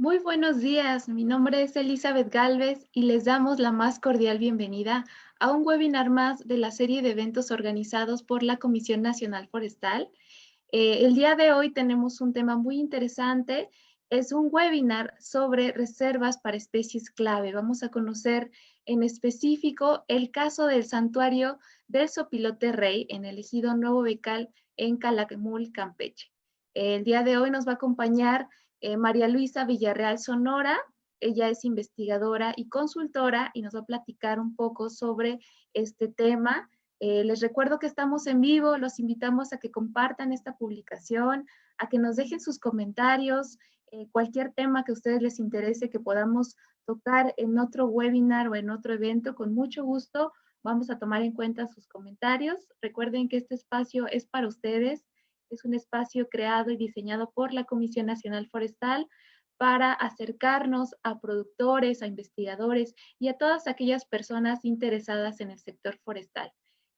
Muy buenos días, mi nombre es Elizabeth Galvez y les damos la más cordial bienvenida a un webinar más de la serie de eventos organizados por la Comisión Nacional Forestal. El día de hoy tenemos un tema muy interesante, es un webinar sobre reservas para especies clave. Vamos a conocer en específico el caso del santuario del Sopilote Rey en el ejido Nuevo Becal en Calakmul, Campeche. El día de hoy nos va a acompañar María Luisa Villarreal Sonora. Ella es investigadora y consultora y nos va a platicar un poco sobre este tema. Les recuerdo que estamos en vivo, los invitamos a que compartan esta publicación, a que nos dejen sus comentarios, cualquier tema que a ustedes les interese que podamos tocar en otro webinar o en otro evento, con mucho gusto vamos a tomar en cuenta sus comentarios. Recuerden que este espacio es para ustedes, es un espacio creado y diseñado por la Comisión Nacional Forestal para acercarnos a productores, a investigadores y a todas aquellas personas interesadas en el sector forestal.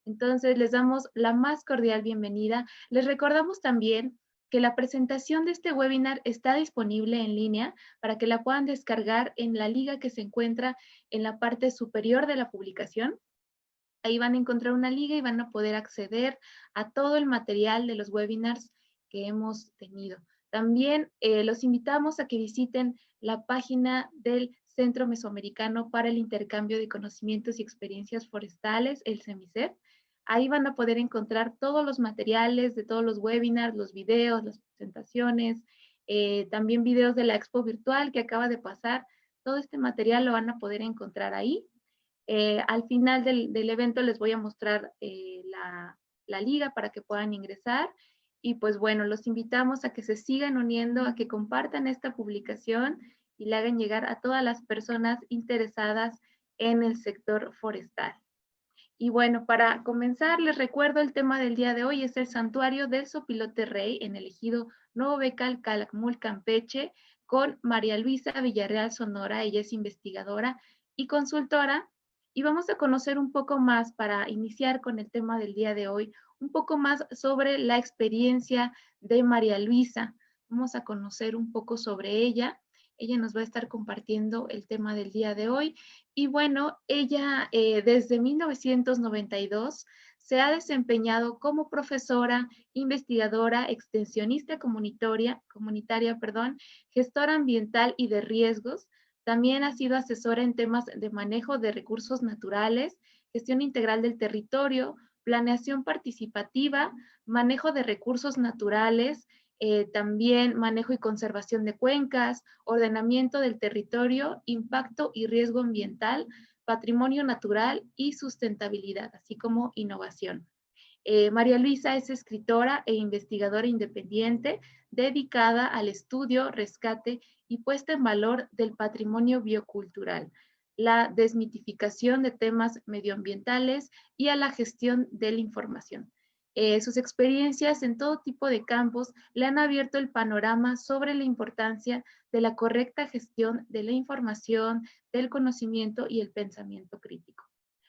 Entonces, les damos la más cordial bienvenida. Les recordamos también que la presentación de este webinar está disponible en línea para que la puedan descargar en la liga que se encuentra en la parte superior de la publicación. Ahí van a encontrar una liga y van a poder acceder a todo el material de los webinars que hemos tenido. También los invitamos a que visiten la página del Centro Mesoamericano para el Intercambio de Conocimientos y Experiencias Forestales, el CEMICEF. Ahí van a poder encontrar todos los materiales de todos los webinars, los videos, las presentaciones, también videos de la expo virtual que acaba de pasar. Todo este material lo van a poder encontrar ahí. Al final del evento les voy a mostrar la liga para que puedan ingresar. Y pues bueno, los invitamos a que se sigan uniendo, a que compartan esta publicación y le hagan llegar a todas las personas interesadas en el sector forestal. Y bueno, para comenzar, les recuerdo el tema del día de hoy es el santuario del Sopilote Rey en el ejido Nuevo Becal, Calakmul, Campeche, con María Luisa Villarreal Sonora. Ella es investigadora y consultora. Y vamos a conocer un poco más para iniciar con el tema del día de hoy, un poco más sobre la experiencia de María Luisa. Vamos a conocer un poco sobre ella. Ella nos va a estar compartiendo el tema del día de hoy. Y bueno, ella desde 1992 se ha desempeñado como profesora, investigadora, extensionista comunitaria, gestora ambiental y de riesgos. También ha sido asesora en temas de manejo de recursos naturales, gestión integral del territorio, planeación participativa, manejo de recursos naturales, también manejo y conservación de cuencas, ordenamiento del territorio, impacto y riesgo ambiental, patrimonio natural y sustentabilidad, así como innovación. María Luisa es escritora e investigadora independiente dedicada al estudio, rescate y puesta en valor del patrimonio biocultural, la desmitificación de temas medioambientales y a la gestión de la información. Sus experiencias en todo tipo de campos le han abierto el panorama sobre la importancia de la correcta gestión de la información, del conocimiento y el pensamiento crítico.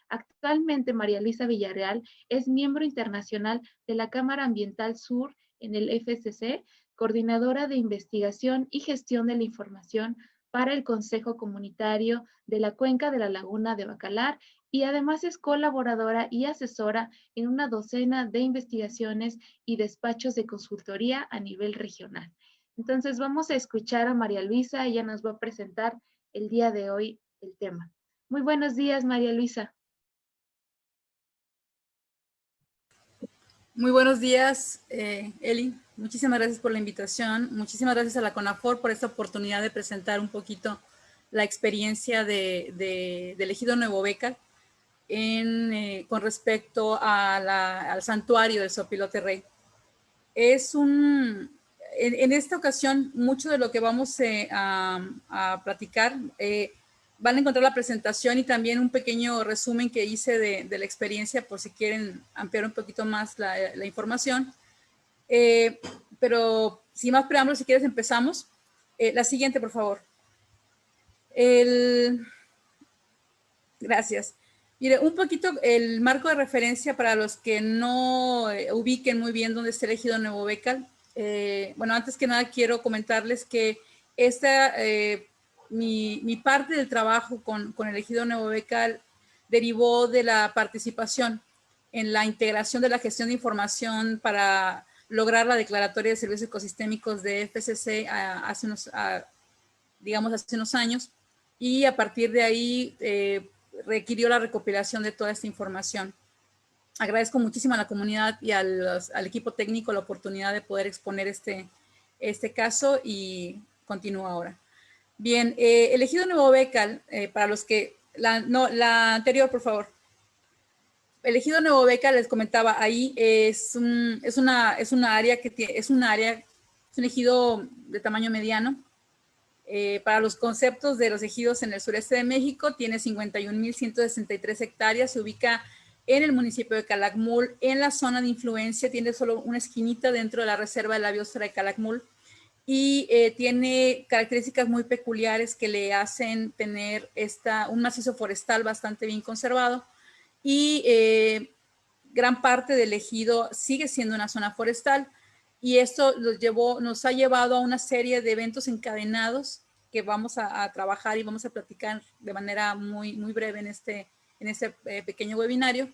Actualmente, María Luisa Villarreal es miembro internacional de la Cámara Ambiental Sur en el FCC, coordinadora de investigación y gestión de la información para el Consejo Comunitario de la Cuenca de la Laguna de Bacalar y además es colaboradora y asesora en una docena de investigaciones y despachos de consultoría a nivel regional. Entonces vamos a escuchar a María Luisa, ella nos va a presentar el día de hoy el tema. Muy buenos días, María Luisa. Muy buenos días, Eli. Muchísimas gracias por la invitación. Muchísimas gracias a la CONAFOR por esta oportunidad de presentar un poquito la experiencia del ejido Nuevo Becal con respecto al santuario del Sopilote Rey. En esta ocasión, mucho de lo que vamos a platicar van a encontrar la presentación y también un pequeño resumen que hice de la experiencia por si quieren ampliar un poquito más la información. Pero sin más preámbulos, si quieres empezamos. La siguiente, por favor. Gracias. Mire, un poquito el marco de referencia para los que no ubiquen muy bien dónde está el ejido Nuevo Becal. Bueno, antes que nada quiero comentarles que Mi parte del trabajo con el Ejido Nuevo Becal derivó de la participación en la integración de la gestión de información para lograr la declaratoria de servicios ecosistémicos de FCC digamos, hace unos años, y a partir de ahí requirió la recopilación de toda esta información. Agradezco muchísimo a la comunidad y al equipo técnico la oportunidad de poder exponer este caso y continúo ahora. Bien, el Ejido Nuevo Becal, para los que, la anterior, por favor. El Ejido Nuevo Becal, les comentaba, ahí es un ejido de tamaño mediano. Para los conceptos de los ejidos en el sureste de México, tiene 51,163 hectáreas, se ubica en el municipio de Calakmul, en la zona de influencia, tiene solo una esquinita dentro de la reserva de la biosfera de Calakmul, y tiene características muy peculiares que le hacen tener un macizo forestal bastante bien conservado, y gran parte del ejido sigue siendo una zona forestal, y esto nos ha llevado a una serie de eventos encadenados que vamos a trabajar y vamos a platicar de manera muy, muy breve en este pequeño webinario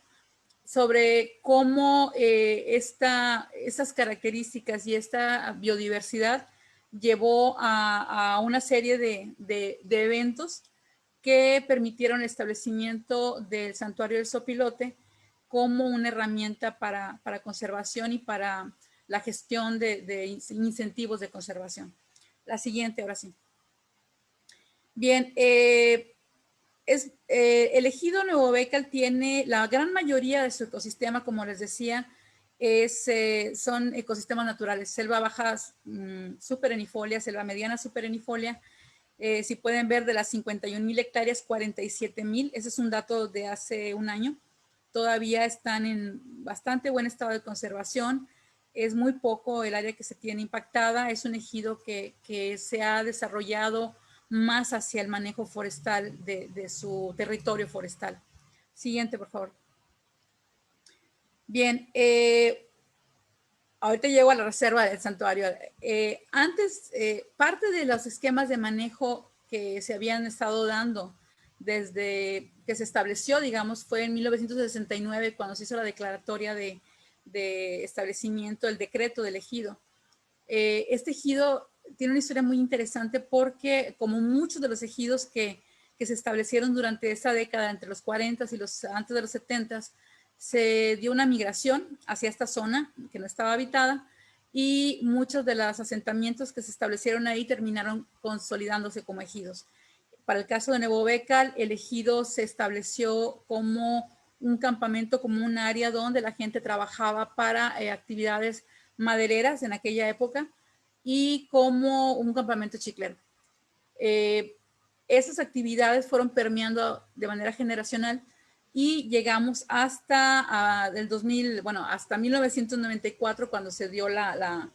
sobre cómo estas características y esta biodiversidad llevó a una serie de eventos que permitieron el establecimiento del Santuario del Sopilote como una herramienta para conservación y para la gestión de incentivos de conservación. La siguiente, ahora sí. Bien, el Ejido Nuevo Becal tiene la gran mayoría de su ecosistema, como les decía, son ecosistemas naturales, selva baja superenifolia, selva mediana superenifolia. Si pueden ver, de las 51,000 hectáreas, 47,000, ese es un dato de hace un año, todavía están en bastante buen estado de conservación. Es muy poco el área que se tiene impactada. Es un ejido que se ha desarrollado más hacia el manejo forestal de su territorio forestal. Siguiente, por favor. Bien, ahorita llego a la reserva del santuario. Antes, parte de los esquemas de manejo que se habían estado dando desde que se estableció, digamos, fue en 1969 cuando se hizo la declaratoria de establecimiento, el decreto del ejido. Este ejido tiene una historia muy interesante porque, como muchos de los ejidos que se establecieron durante esta década, entre los 40 y antes de los 70, se dio una migración hacia esta zona que no estaba habitada, y muchos de los asentamientos que se establecieron ahí terminaron consolidándose como ejidos. Para el caso de Nuevo Becal, el ejido se estableció como un campamento, como un área donde la gente trabajaba para actividades madereras en aquella época, y como un campamento chiclero. Esas actividades fueron permeando de manera generacional y llegamos hasta el 2000, bueno, hasta 1994, cuando se dio la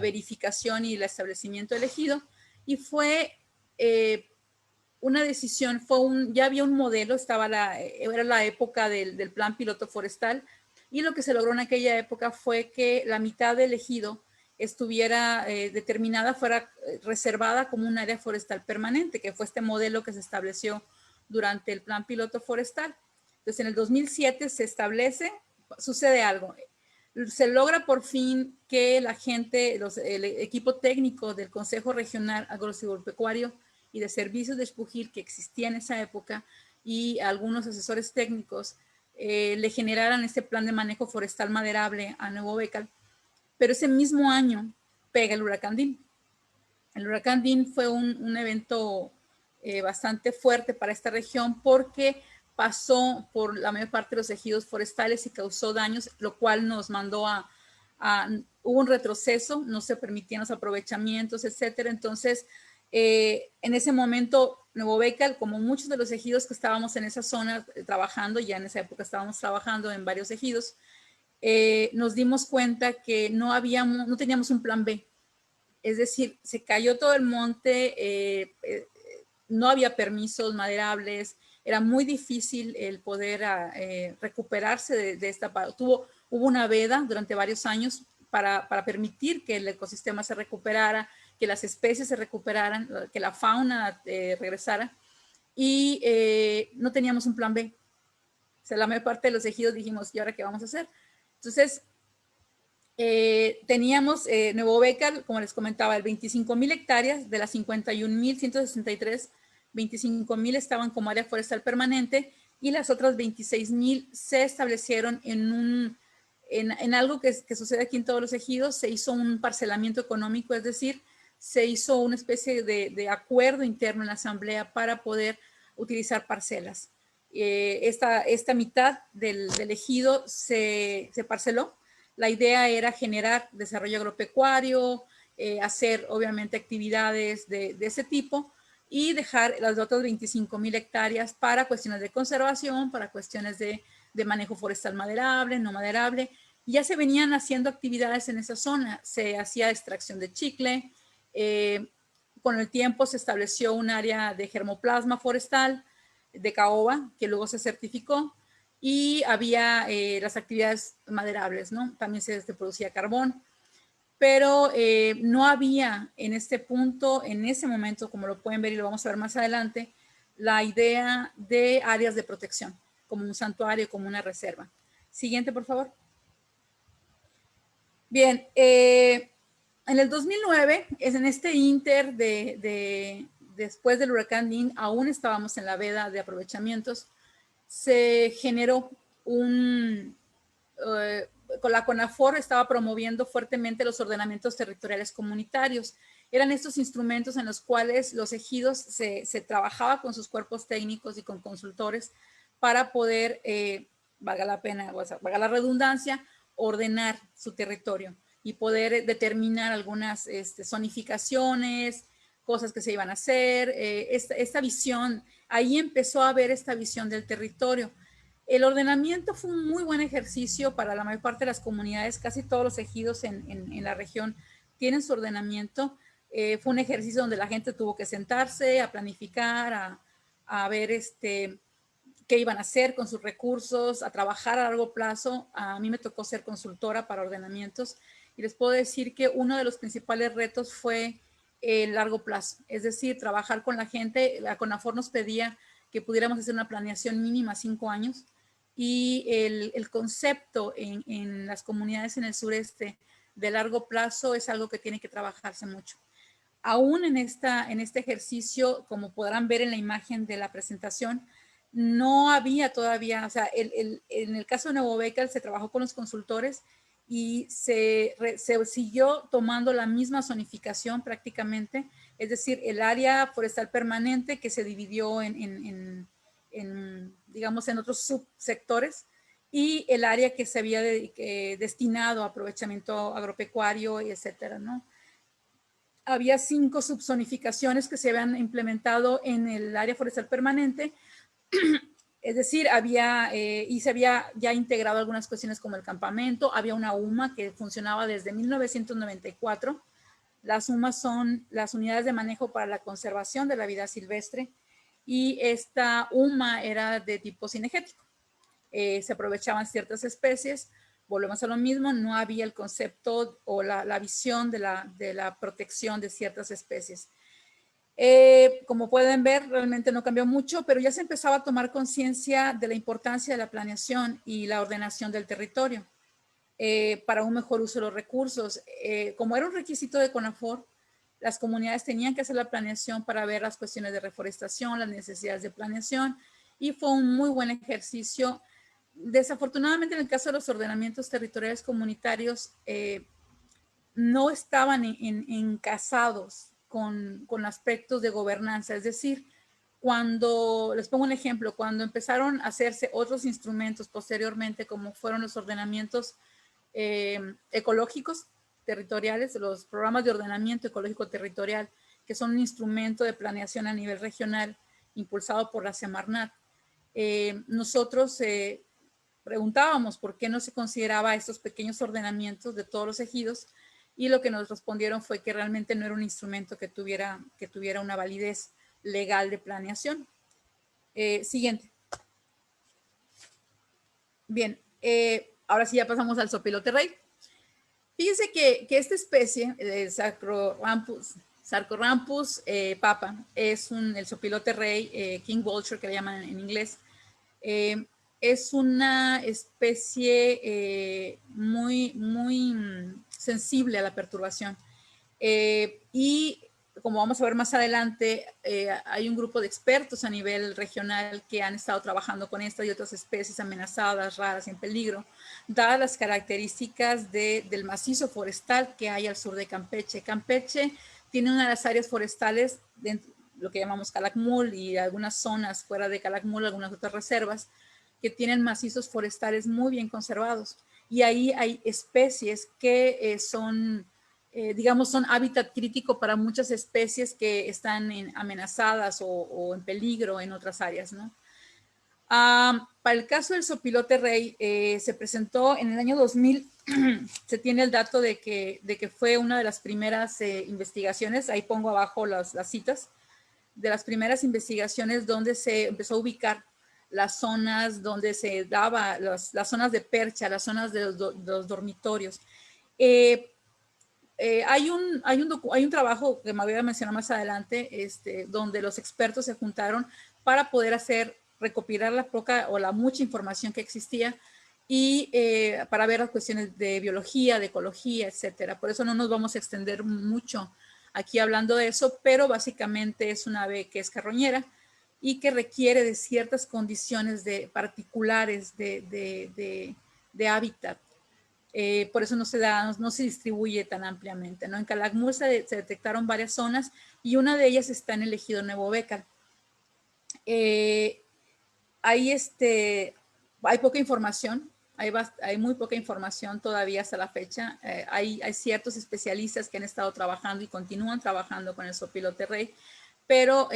verificación y el establecimiento del ejido, y fue una decisión, ya había un modelo, era la época del plan piloto forestal, y lo que se logró en aquella época fue que la mitad del ejido estuviera determinada, fuera reservada como un área forestal permanente, que fue este modelo que se estableció durante el plan piloto forestal. Entonces, en el 2007 se establece, sucede algo. Se logra por fin que la gente, el equipo técnico del Consejo Regional Agrosilvopecuario y de Servicios de Xpujil que existía en esa época, y algunos asesores técnicos le generaran este plan de manejo forestal maderable a Nuevo Becal. Pero ese mismo año pega el huracán Dean. El huracán Dean fue un evento bastante fuerte para esta región porque pasó por la mayor parte de los ejidos forestales y causó daños, lo cual nos mandó hubo un retroceso, no se permitían los aprovechamientos, etcétera. Entonces, en ese momento, Nuevo Becal, como muchos de los ejidos que estábamos en esa zona trabajando, ya en esa época estábamos trabajando en varios ejidos, nos dimos cuenta que no teníamos un plan B. Es decir, se cayó todo el monte, no había permisos maderables, era muy difícil el poder recuperarse de esta. Hubo una veda durante varios años para permitir que el ecosistema se recuperara, que las especies se recuperaran, que la fauna regresara, y no teníamos un plan B. O sea, la mayor parte de los ejidos dijimos, ¿y ahora qué vamos a hacer? Entonces, teníamos Nuevo Bécar, como les comentaba, el 25,000 hectáreas de las 51,163, 25,000 estaban como área forestal permanente y las otras 26,000 se establecieron en algo que sucede aquí en todos los ejidos. Se hizo un parcelamiento económico, es decir, se hizo una especie de acuerdo interno en la asamblea para poder utilizar parcelas. Esta mitad del ejido se parceló. La idea era generar desarrollo agropecuario, hacer obviamente actividades de ese tipo y dejar las otras 25,000 hectáreas para cuestiones de conservación, para cuestiones de manejo forestal maderable, no maderable. Y ya se venían haciendo actividades en esa zona. Se hacía extracción de chicle. Con el tiempo se estableció un área de germoplasma forestal de caoba, que luego se certificó. Y había las actividades maderables, ¿no? También se producía carbón, pero no había en este punto, en ese momento, como lo pueden ver y lo vamos a ver más adelante, la idea de áreas de protección, como un santuario, como una reserva. Siguiente, por favor. Bien, en el 2009, es en este inter después del huracán Dean, aún estábamos en la veda de aprovechamientos, se generó con la CONAFOR estaba promoviendo fuertemente los ordenamientos territoriales comunitarios. Eran estos instrumentos en los cuales los ejidos se trabajaba con sus cuerpos técnicos y con consultores para poder, valga la pena, o sea, valga la redundancia, ordenar su territorio y poder determinar algunas zonificaciones, cosas que se iban a hacer, esta visión. Ahí empezó a haber esta visión del territorio. El ordenamiento fue un muy buen ejercicio para la mayor parte de las comunidades. Casi todos los ejidos en la región tienen su ordenamiento. Fue un ejercicio donde la gente tuvo que sentarse a planificar, a ver qué iban a hacer con sus recursos, a trabajar a largo plazo. A mí me tocó ser consultora para ordenamientos y les puedo decir que uno de los principales retos fue el largo plazo, es decir, trabajar con la gente. La CONAFOR nos pedía que pudiéramos hacer una planeación mínima 5 años y el concepto en las comunidades en el sureste de largo plazo es algo que tiene que trabajarse mucho. Aún en este ejercicio, como podrán ver en la imagen de la presentación, no había todavía, o sea, en el caso de Nuevo Bécar se trabajó con los consultores y se siguió tomando la misma zonificación prácticamente, es decir, el área forestal permanente que se dividió digamos, en otros subsectores y el área que se había destinado a aprovechamiento agropecuario, y etcétera, ¿no? Había 5 subzonificaciones que se habían implementado en el área forestal permanente. Es decir, y se había ya integrado algunas cuestiones como el campamento. Había una UMA que funcionaba desde 1994. Las UMAs son las unidades de manejo para la conservación de la vida silvestre y esta UMA era de tipo cinegético. Se aprovechaban ciertas especies. Volvemos a lo mismo, no había el concepto o la visión de la protección de ciertas especies. Como pueden ver, realmente no cambió mucho, pero ya se empezaba a tomar conciencia de la importancia de la planeación y la ordenación del territorio para un mejor uso de los recursos. Como era un requisito de CONAFOR, las comunidades tenían que hacer la planeación para ver las cuestiones de reforestación, las necesidades de planeación, y fue un muy buen ejercicio. Desafortunadamente, en el caso de los ordenamientos territoriales comunitarios, no estaban encasados con aspectos de gobernanza. Es decir, les pongo un ejemplo, cuando empezaron a hacerse otros instrumentos posteriormente, como fueron los ordenamientos ecológicos territoriales, los programas de ordenamiento ecológico territorial, que son un instrumento de planeación a nivel regional impulsado por la Semarnat. Nosotros preguntábamos por qué no se consideraba estos pequeños ordenamientos de todos los ejidos, y lo que nos respondieron fue que realmente no era un instrumento que tuviera una validez legal de planeación. Siguiente. Bien, ahora sí ya pasamos al Sopilote Rey. Fíjense que esta especie, Sarcorampus papa, es el sopilote rey, King Vulture, que le llaman en inglés. Es una especie muy sensible a la perturbación. Y como vamos a ver más adelante, hay un grupo de expertos a nivel regional que han estado trabajando con estas y otras especies amenazadas, raras y en peligro, dadas las características del macizo forestal que hay al sur de Campeche. Campeche tiene una de las áreas forestales, lo que llamamos Calakmul, y algunas zonas fuera de Calakmul, algunas otras reservas, que tienen macizos forestales muy bien conservados. Y ahí hay especies que digamos, son hábitat crítico para muchas especies que están amenazadas o en peligro en otras áreas, ¿no? Para el caso del sopilote rey, se presentó en el año 2000, se tiene el dato de que fue una de las primeras investigaciones, ahí pongo abajo las citas, de las primeras investigaciones donde se empezó a ubicar las zonas donde se daba, las zonas de percha, las zonas de los dormitorios. Hay un trabajo que me voy a mencionar más adelante, donde los expertos se juntaron para poder recopilar la poca o la mucha información que existía y para ver las cuestiones de biología, de ecología, etcétera. Por eso no nos vamos a extender mucho aquí hablando de eso, pero básicamente es una ave que es carroñera y que requiere de ciertas condiciones particulares de hábitat. Por eso no se distribuye tan ampliamente, ¿no? En Calakmul se detectaron varias zonas y una de ellas está en el ejido Nuevo Bécar. Hay poca información, hay muy poca información todavía hasta la fecha. Hay ciertos especialistas que han estado trabajando y continúan trabajando con el sopilote rey, pero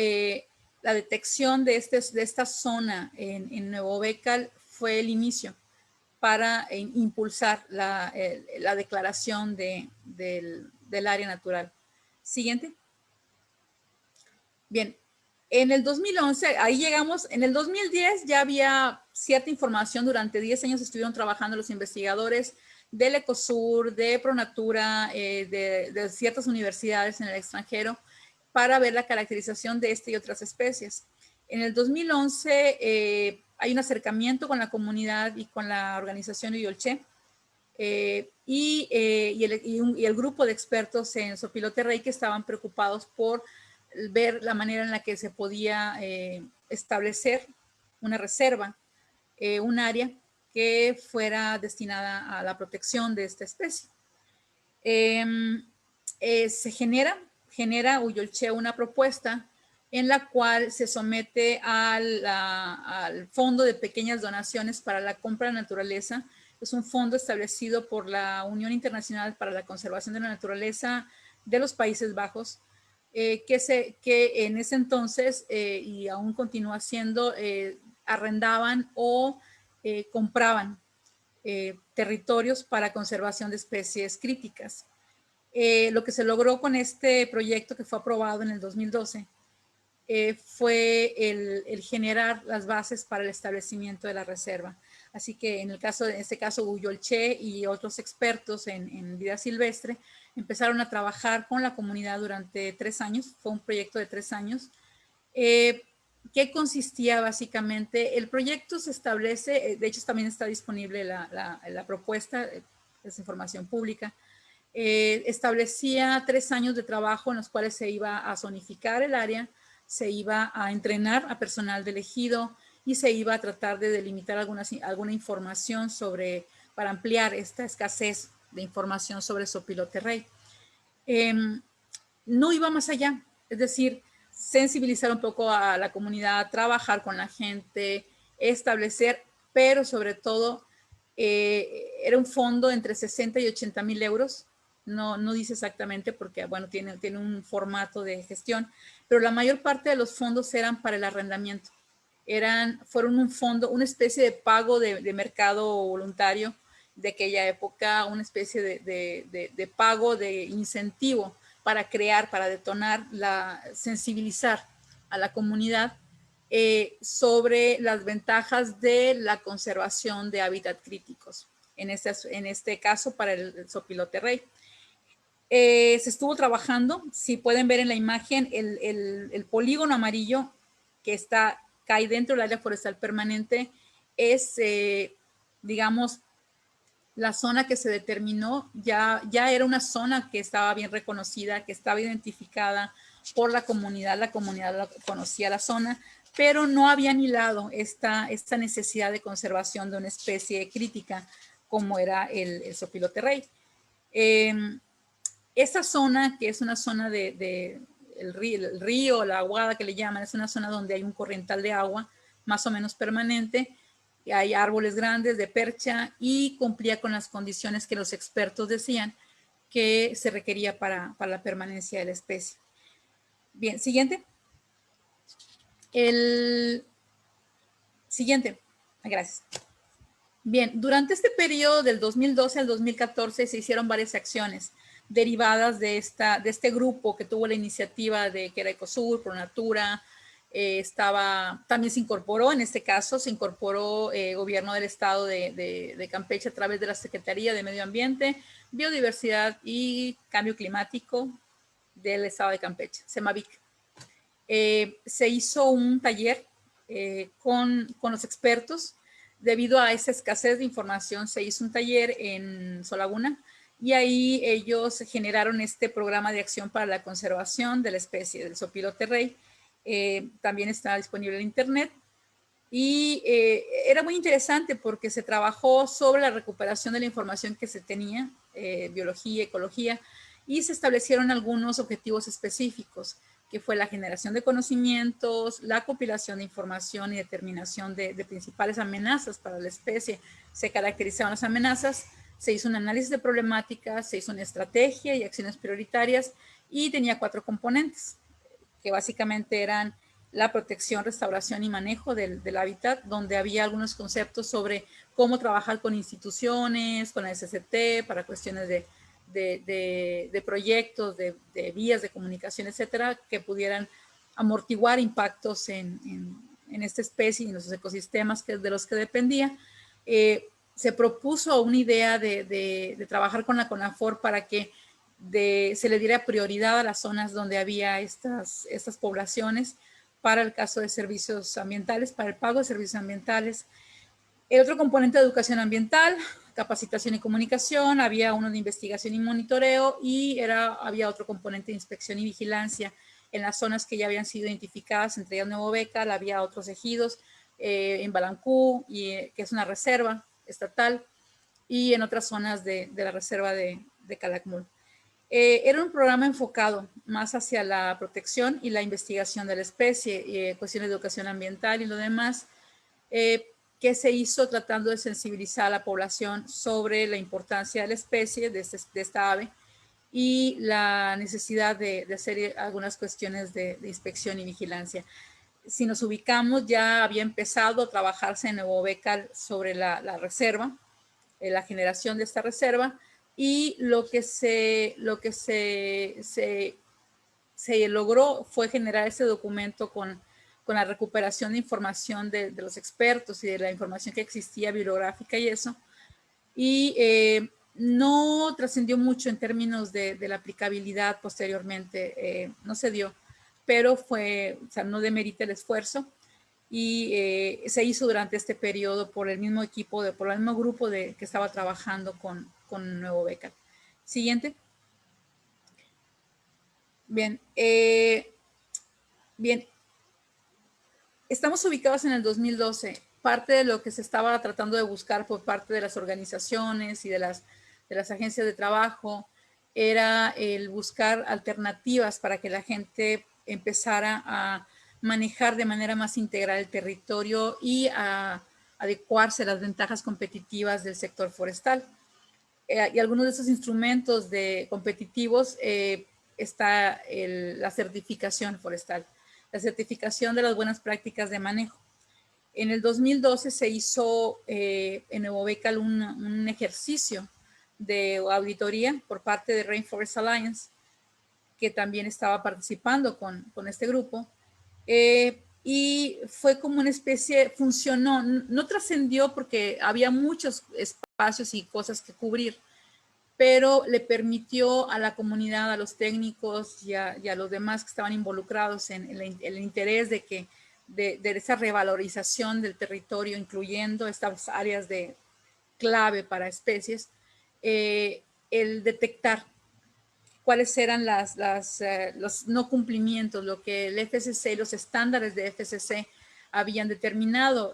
la detección de esta zona en Nuevo Bécar fue el inicio para impulsar la declaración del área natural. Siguiente. Bien, en el 2011, ahí llegamos, en el 2010 ya había cierta información, durante 10 años estuvieron trabajando los investigadores del Ecosur, de Pronatura, de ciertas universidades en el extranjero, para ver la caracterización de esta y otras especies. En el 2011 hay un acercamiento con la comunidad y con la organización Uyolché, y el grupo de expertos en sopilote rey que estaban preocupados por ver la manera en la que se podía establecer una reserva, un área que fuera destinada a la protección de esta especie. Se genera Uyolché una propuesta en la cual se somete al Fondo de Pequeñas Donaciones para la Compra de Naturaleza. Es un fondo establecido por la Unión Internacional para la Conservación de la Naturaleza de los Países Bajos, que en ese entonces, y aún continúa siendo, arrendaban o compraban territorios para conservación de especies críticas. Lo que se logró con este proyecto, que fue aprobado en el 2012, fue el generar las bases para el establecimiento de la reserva. Así que en este caso, Uyolché y otros expertos en vida silvestre empezaron a trabajar con la comunidad durante 3 años. Fue un proyecto de 3 años. ¿Qué consistía básicamente? El proyecto se establece, de hecho también está disponible la propuesta, es información pública. Establecía 3 años de trabajo en los cuales se iba a zonificar el área, se iba a entrenar a personal del ejido y se iba a tratar de delimitar alguna información para ampliar esta escasez de información sobre sopilote rey. No iba más allá, es decir, sensibilizar un poco a la comunidad, trabajar con la gente, establecer, pero sobre todo era un fondo entre 60 y 80 mil euros. No dice exactamente porque, bueno, tiene un formato de gestión, pero la mayor parte de los fondos eran para el arrendamiento. Fueron un fondo, una especie de pago de mercado voluntario de aquella época, una especie de pago de incentivo para crear, para detonar, sensibilizar a la comunidad sobre las ventajas de la conservación de hábitat críticos en este caso para el zopilote rey. Se estuvo trabajando, si pueden ver en la imagen, el polígono amarillo que cae dentro del área forestal permanente es, digamos, la zona que se determinó. Ya era una zona que estaba bien reconocida, que estaba identificada por la comunidad conocía la zona, pero no habían hilado esta necesidad de conservación de una especie crítica como era el zopilote rey. Esta zona, que es una zona el río, la aguada que le llaman, es una zona donde hay un corriental de agua más o menos permanente, hay árboles grandes de percha y cumplía con las condiciones que los expertos decían que se requería para la permanencia de la especie. Bien, siguiente. El siguiente. Gracias. Bien, durante este periodo del 2012 al 2014 se hicieron varias acciones derivadas de este grupo que tuvo la iniciativa que era Ecosur, Pronatura, también se incorporó, en este caso, se incorporó gobierno del estado de Campeche a través de la Secretaría de Medio Ambiente, Biodiversidad y Cambio Climático del estado de Campeche, CEMAVIC. Se hizo un taller con los expertos. Debido a esa escasez de información, se hizo un taller en Solaguna y ahí ellos generaron este programa de acción para la conservación de la especie del zopilote rey. También está disponible en internet y era muy interesante porque se trabajó sobre la recuperación de la información que se tenía, biología, ecología, y se establecieron algunos objetivos específicos, que fue la generación de conocimientos, la compilación de información y determinación de principales amenazas para la especie. Se caracterizaban las amenazas, se hizo un análisis de problemáticas, se hizo una estrategia y acciones prioritarias y tenía 4 componentes, que básicamente eran la protección, restauración y manejo del hábitat, donde había algunos conceptos sobre cómo trabajar con instituciones, con la SCT, para cuestiones de proyectos, de vías de comunicación, etcétera, que pudieran amortiguar impactos en esta especie y en los ecosistemas de los que dependía. Se propuso una idea de trabajar con la CONAFOR para que se le diera prioridad a las zonas donde había estas poblaciones para el caso de servicios ambientales, para el pago de servicios ambientales. El otro componente de educación ambiental, capacitación y comunicación, había uno de investigación y monitoreo y había otro componente de inspección y vigilancia en las zonas que ya habían sido identificadas, entre ellas Nuevo Becal, había otros ejidos en Balancú, que es una reserva estatal, y en otras zonas de la reserva de Calakmul. Era un programa enfocado más hacia la protección y la investigación de la especie, cuestiones de educación ambiental y lo demás, que se hizo tratando de sensibilizar a la población sobre la importancia de la especie, de esta ave, y la necesidad de hacer algunas cuestiones de inspección y vigilancia. Si nos ubicamos, ya había empezado a trabajarse en Nuevo Becal sobre la reserva, la generación de esta reserva, y lo que se logró fue generar ese documento con la recuperación de información de los expertos y de la información que existía bibliográfica y eso, y no trascendió mucho en términos de la aplicabilidad posteriormente, no se dio, pero no demerita el esfuerzo, y se hizo durante este periodo por el mismo equipo, por el mismo grupo que estaba trabajando con Nuevo Becal. Siguiente. Bien, bien. Estamos ubicados en el 2012. Parte de lo que se estaba tratando de buscar por parte de las organizaciones y de las agencias de trabajo era el buscar alternativas para que la gente empezara a manejar de manera más integral el territorio y a adecuarse a las ventajas competitivas del sector forestal. Y algunos de esos instrumentos competitivos está la certificación forestal, la certificación de las buenas prácticas de manejo. En el 2012 se hizo en Nuevo Becal un ejercicio de auditoría por parte de Rainforest Alliance, que también estaba participando con este grupo, y fue como una especie, funcionó, no trascendió porque había muchos espacios y cosas que cubrir, pero le permitió a la comunidad, a los técnicos y a los demás que estaban involucrados en el interés de que de esa revalorización del territorio, incluyendo estas áreas de clave para especies, el detectar cuáles eran los no cumplimientos, lo que el FCC y los estándares de FCC habían determinado.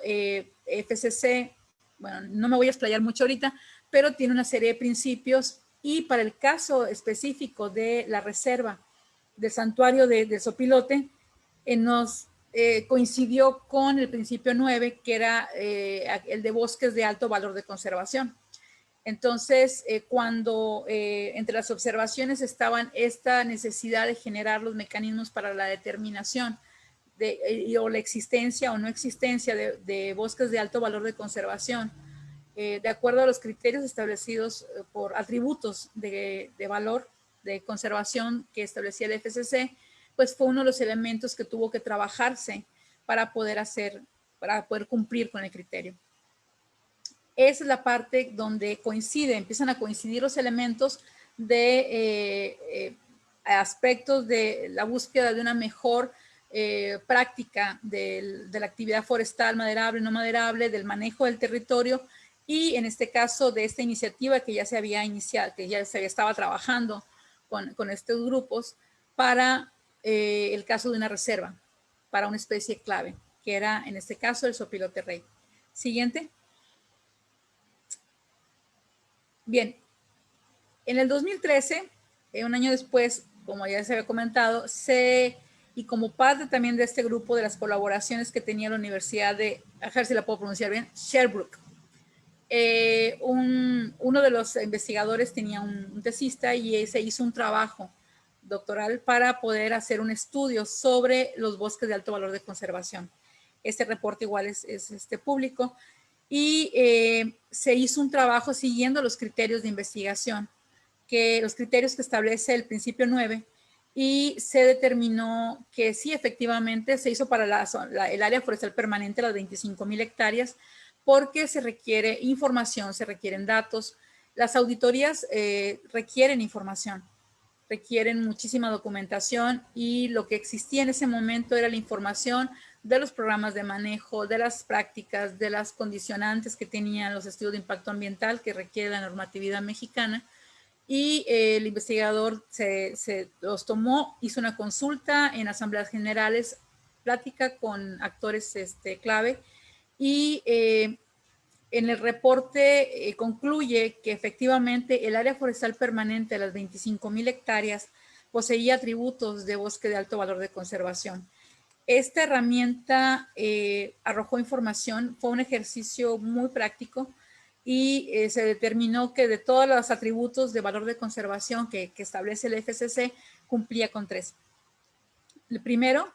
FCC, bueno, no me voy a explayar mucho ahorita, pero tiene una serie de principios y para el caso específico de la reserva del santuario de Sopilote, nos coincidió con el principio 9, que era el de bosques de alto valor de conservación. Entonces, cuando entre las observaciones estaban esta necesidad de generar los mecanismos para la determinación o la existencia o no existencia de bosques de alto valor de conservación, de acuerdo a los criterios establecidos por atributos de valor de conservación que establecía el FCC, pues fue uno de los elementos que tuvo que trabajarse para poder cumplir con el criterio. Esa es la parte donde empiezan a coincidir los elementos de aspectos de la búsqueda de una mejor práctica de la actividad forestal, maderable, no maderable, del manejo del territorio y en este caso de esta iniciativa que ya se había iniciado, que ya se estaba trabajando con estos grupos para el caso de una reserva, para una especie clave, que era en este caso el sopilote rey. Siguiente. Bien, en el 2013, un año después, como ya se había comentado, y como parte también de este grupo de las colaboraciones que tenía la Universidad de, a ver si la puedo pronunciar bien, Sherbrooke. Uno de los investigadores tenía un tesista y se hizo un trabajo doctoral para poder hacer un estudio sobre los bosques de alto valor de conservación. Este reporte igual es público. Y se hizo un trabajo siguiendo los criterios de investigación, los criterios que establece el principio 9, y se determinó que sí, efectivamente, se hizo para el área forestal permanente, las 25,000 hectáreas, porque se requiere información, se requieren datos. Las auditorías requieren información, requieren muchísima documentación y lo que existía en ese momento era la información de los programas de manejo, de las prácticas, de las condicionantes que tenían los estudios de impacto ambiental que requiere la normatividad mexicana. Y el investigador se los tomó, hizo una consulta en asambleas generales, plática con actores clave y en el reporte concluye que efectivamente el área forestal permanente de las 25,000 hectáreas poseía atributos de bosque de alto valor de conservación. Esta herramienta arrojó información, fue un ejercicio muy práctico y se determinó que de todos los atributos de valor de conservación que establece el FCC, cumplía con 3. El primero,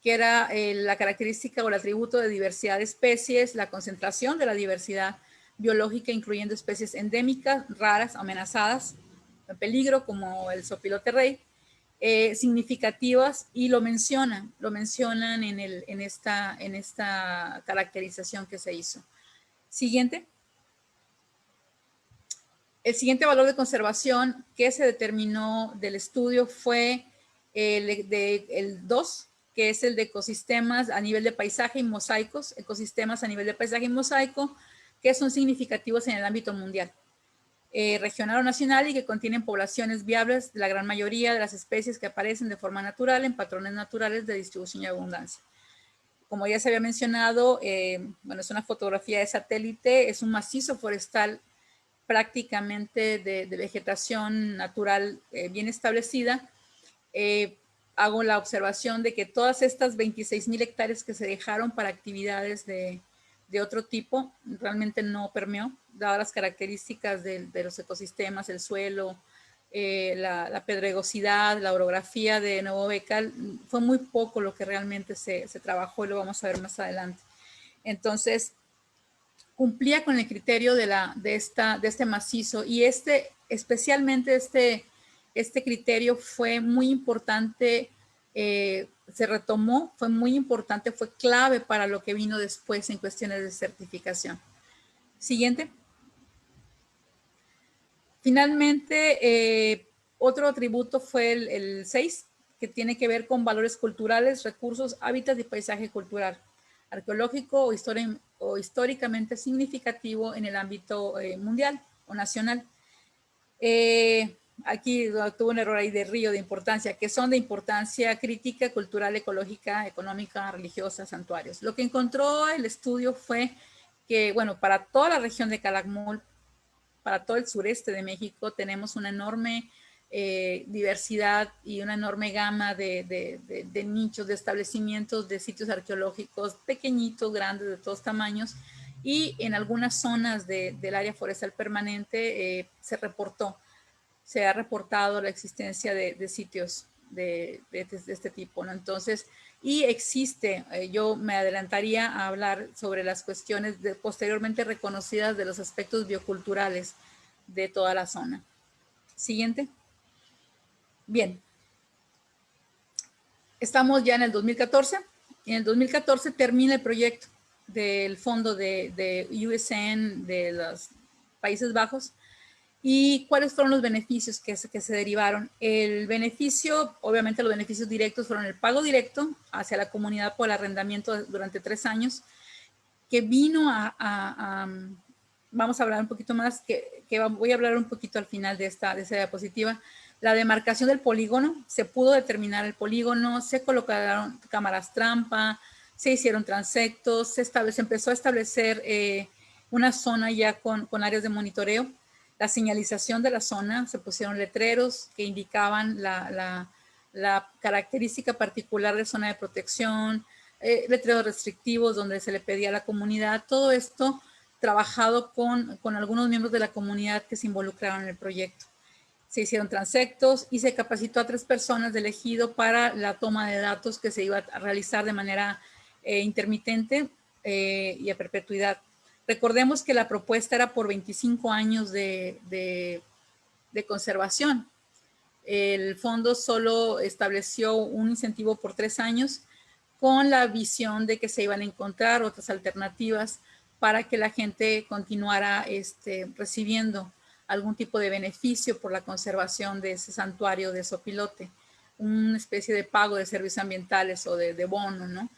que era la característica o el atributo de diversidad de especies, la concentración de la diversidad biológica, incluyendo especies endémicas, raras, amenazadas, en peligro, como el sopilote rey, significativas, y lo mencionan en esta caracterización que se hizo. Siguiente. El siguiente valor de conservación que se determinó del estudio fue el 2, que es el de ecosistemas a nivel de paisaje y mosaicos, ecosistemas a nivel de paisaje y mosaico, que son significativos en el ámbito mundial, regional o nacional, y que contienen poblaciones viables de la gran mayoría de las especies que aparecen de forma natural en patrones naturales de distribución y abundancia. Como ya se había mencionado, bueno, es una fotografía de satélite, es un macizo forestal prácticamente de vegetación natural bien establecida. Hago la observación de que todas estas 26,000 hectáreas que se dejaron para actividades de otro tipo realmente no permeó, dadas las características de los ecosistemas, el suelo, la pedregosidad, la orografía de Nuevo Becal. Fue muy poco lo que realmente se trabajó y lo vamos a ver más adelante. Entonces, cumplía con el criterio de este macizo, y especialmente este criterio fue muy importante se retomó, fue muy importante, fue clave para lo que vino después en cuestiones de certificación. Siguiente. Finalmente, otro atributo fue el 6, que tiene que ver con valores culturales, recursos, hábitats y paisaje cultural, arqueológico o históricamente significativo en el ámbito mundial o nacional. Aquí tuvo un error ahí de río de importancia, que son de importancia crítica, cultural, ecológica, económica, religiosa, santuarios. Lo que encontró el estudio fue que, bueno, para toda la región de Calakmul, para todo el sureste de México, tenemos una enorme diversidad y una enorme gama de nichos, de establecimientos, de sitios arqueológicos, pequeñitos, grandes, de todos tamaños, y en algunas zonas del área forestal permanente se ha reportado la existencia de sitios de este tipo, ¿no? Entonces, y existe, yo me adelantaría a hablar sobre las cuestiones posteriormente reconocidas de los aspectos bioculturales de toda la zona. Siguiente. Bien. Estamos ya en el 2014. En el 2014 termina el proyecto del fondo de USN de los Países Bajos. ¿Y cuáles fueron los beneficios que se derivaron? El beneficio, obviamente los beneficios directos fueron el pago directo hacia la comunidad por el arrendamiento durante 3 años, que vino vamos a hablar un poquito más, que voy a hablar un poquito al final de esa diapositiva. La demarcación del polígono, se pudo determinar el polígono, se colocaron cámaras trampa, se hicieron transectos, se empezó a establecer una zona ya con áreas de monitoreo. La señalización de la zona, se pusieron letreros que indicaban la característica particular de zona de protección, letreros restrictivos donde se le pedía a la comunidad, todo esto trabajado con algunos miembros de la comunidad que se involucraron en el proyecto. Se hicieron transectos y se capacitó a 3 personas del ejido para la toma de datos que se iba a realizar de manera intermitente y a perpetuidad. Recordemos que la propuesta era por 25 años de conservación. El fondo solo estableció un incentivo por 3 años con la visión de que se iban a encontrar otras alternativas para que la gente continuara recibiendo algún tipo de beneficio por la conservación de ese santuario de Sopilote, una especie de pago de servicios ambientales o de bono, ¿no?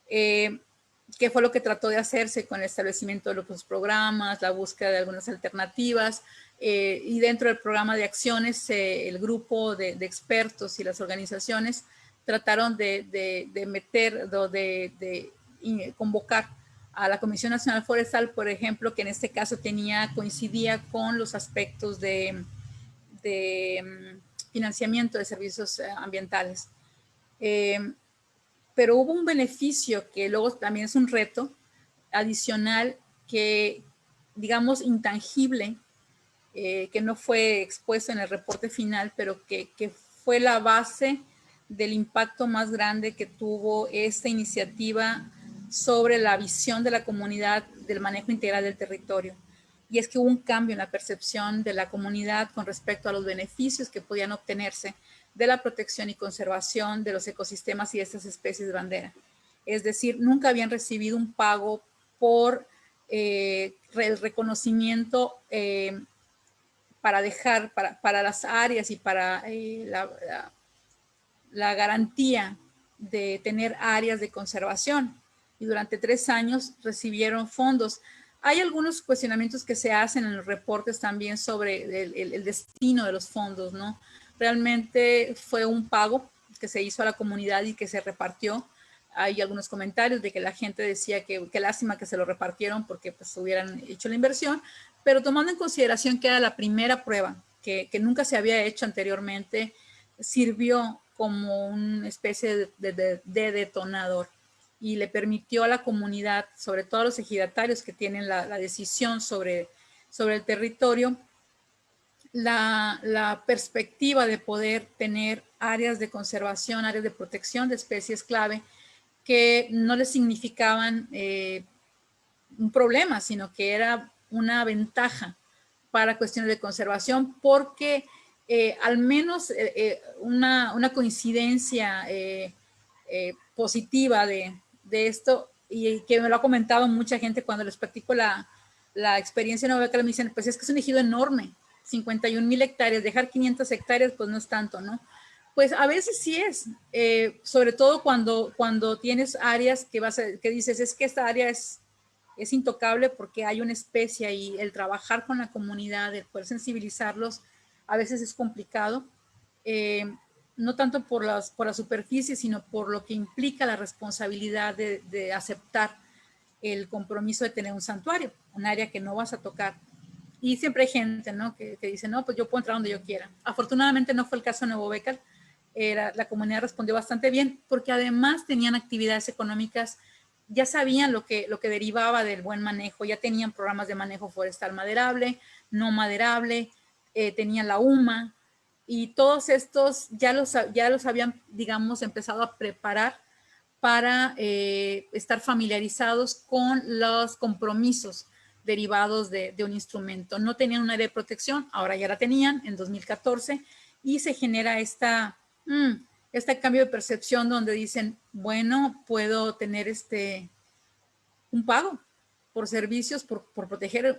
¿Qué fue lo que trató de hacerse con el establecimiento de los programas, la búsqueda de algunas alternativas? Y dentro del programa de acciones, el grupo de expertos y las organizaciones trataron de convocar a la Comisión Nacional Forestal, por ejemplo, que en este caso coincidía con los aspectos de financiamiento de servicios ambientales. Pero hubo un beneficio que luego también es un reto adicional que, digamos, intangible, que no fue expuesto en el reporte final, pero que fue la base del impacto más grande que tuvo esta iniciativa sobre la visión de la comunidad del manejo integral del territorio. Y es que hubo un cambio en la percepción de la comunidad con respecto a los beneficios que podían obtenerse de la protección y conservación de los ecosistemas y de estas especies de bandera. Es decir, nunca habían recibido un pago por el reconocimiento para las áreas y para la garantía de tener áreas de conservación. Y durante 3 años recibieron fondos. Hay algunos cuestionamientos que se hacen en los reportes también sobre el destino de los fondos, ¿no? Realmente fue un pago que se hizo a la comunidad y que se repartió. Hay algunos comentarios de que la gente decía que qué lástima que se lo repartieron porque pues hubieran hecho la inversión, pero tomando en consideración que era la primera prueba que nunca se había hecho anteriormente, sirvió como una especie de detonador y le permitió a la comunidad, sobre todo a los ejidatarios que tienen la decisión sobre el territorio, la perspectiva de poder tener áreas de conservación, áreas de protección de especies clave que no les significaban un problema, sino que era una ventaja para cuestiones de conservación, porque al menos una coincidencia positiva de esto, y que me lo ha comentado mucha gente cuando les platico la experiencia en Nueva Becal, me dicen, pues es que es un ejido enorme, 51,000 hectáreas, dejar 500 hectáreas, pues no es tanto, ¿no? Pues a veces sí es, sobre todo cuando tienes áreas que dices, es que esta área es intocable porque hay una especie ahí, el trabajar con la comunidad, el poder sensibilizarlos, a veces es complicado, no tanto por la superficie, sino por lo que implica la responsabilidad de aceptar el compromiso de tener un santuario, un área que no vas a tocar. Y siempre hay gente, ¿no? Que dice, no, pues yo puedo entrar donde yo quiera. Afortunadamente no fue el caso de Nuevo Becal. La comunidad respondió bastante bien porque además tenían actividades económicas, ya sabían lo que derivaba del buen manejo, ya tenían programas de manejo forestal maderable, no maderable, tenían la UMA, y todos estos ya los habían, digamos, empezado a preparar para estar familiarizados con los compromisos derivados de un instrumento. No tenían un área de protección, ahora ya la tenían en 2014, y se genera este cambio de percepción donde dicen, bueno, puedo tener un pago por servicios, por proteger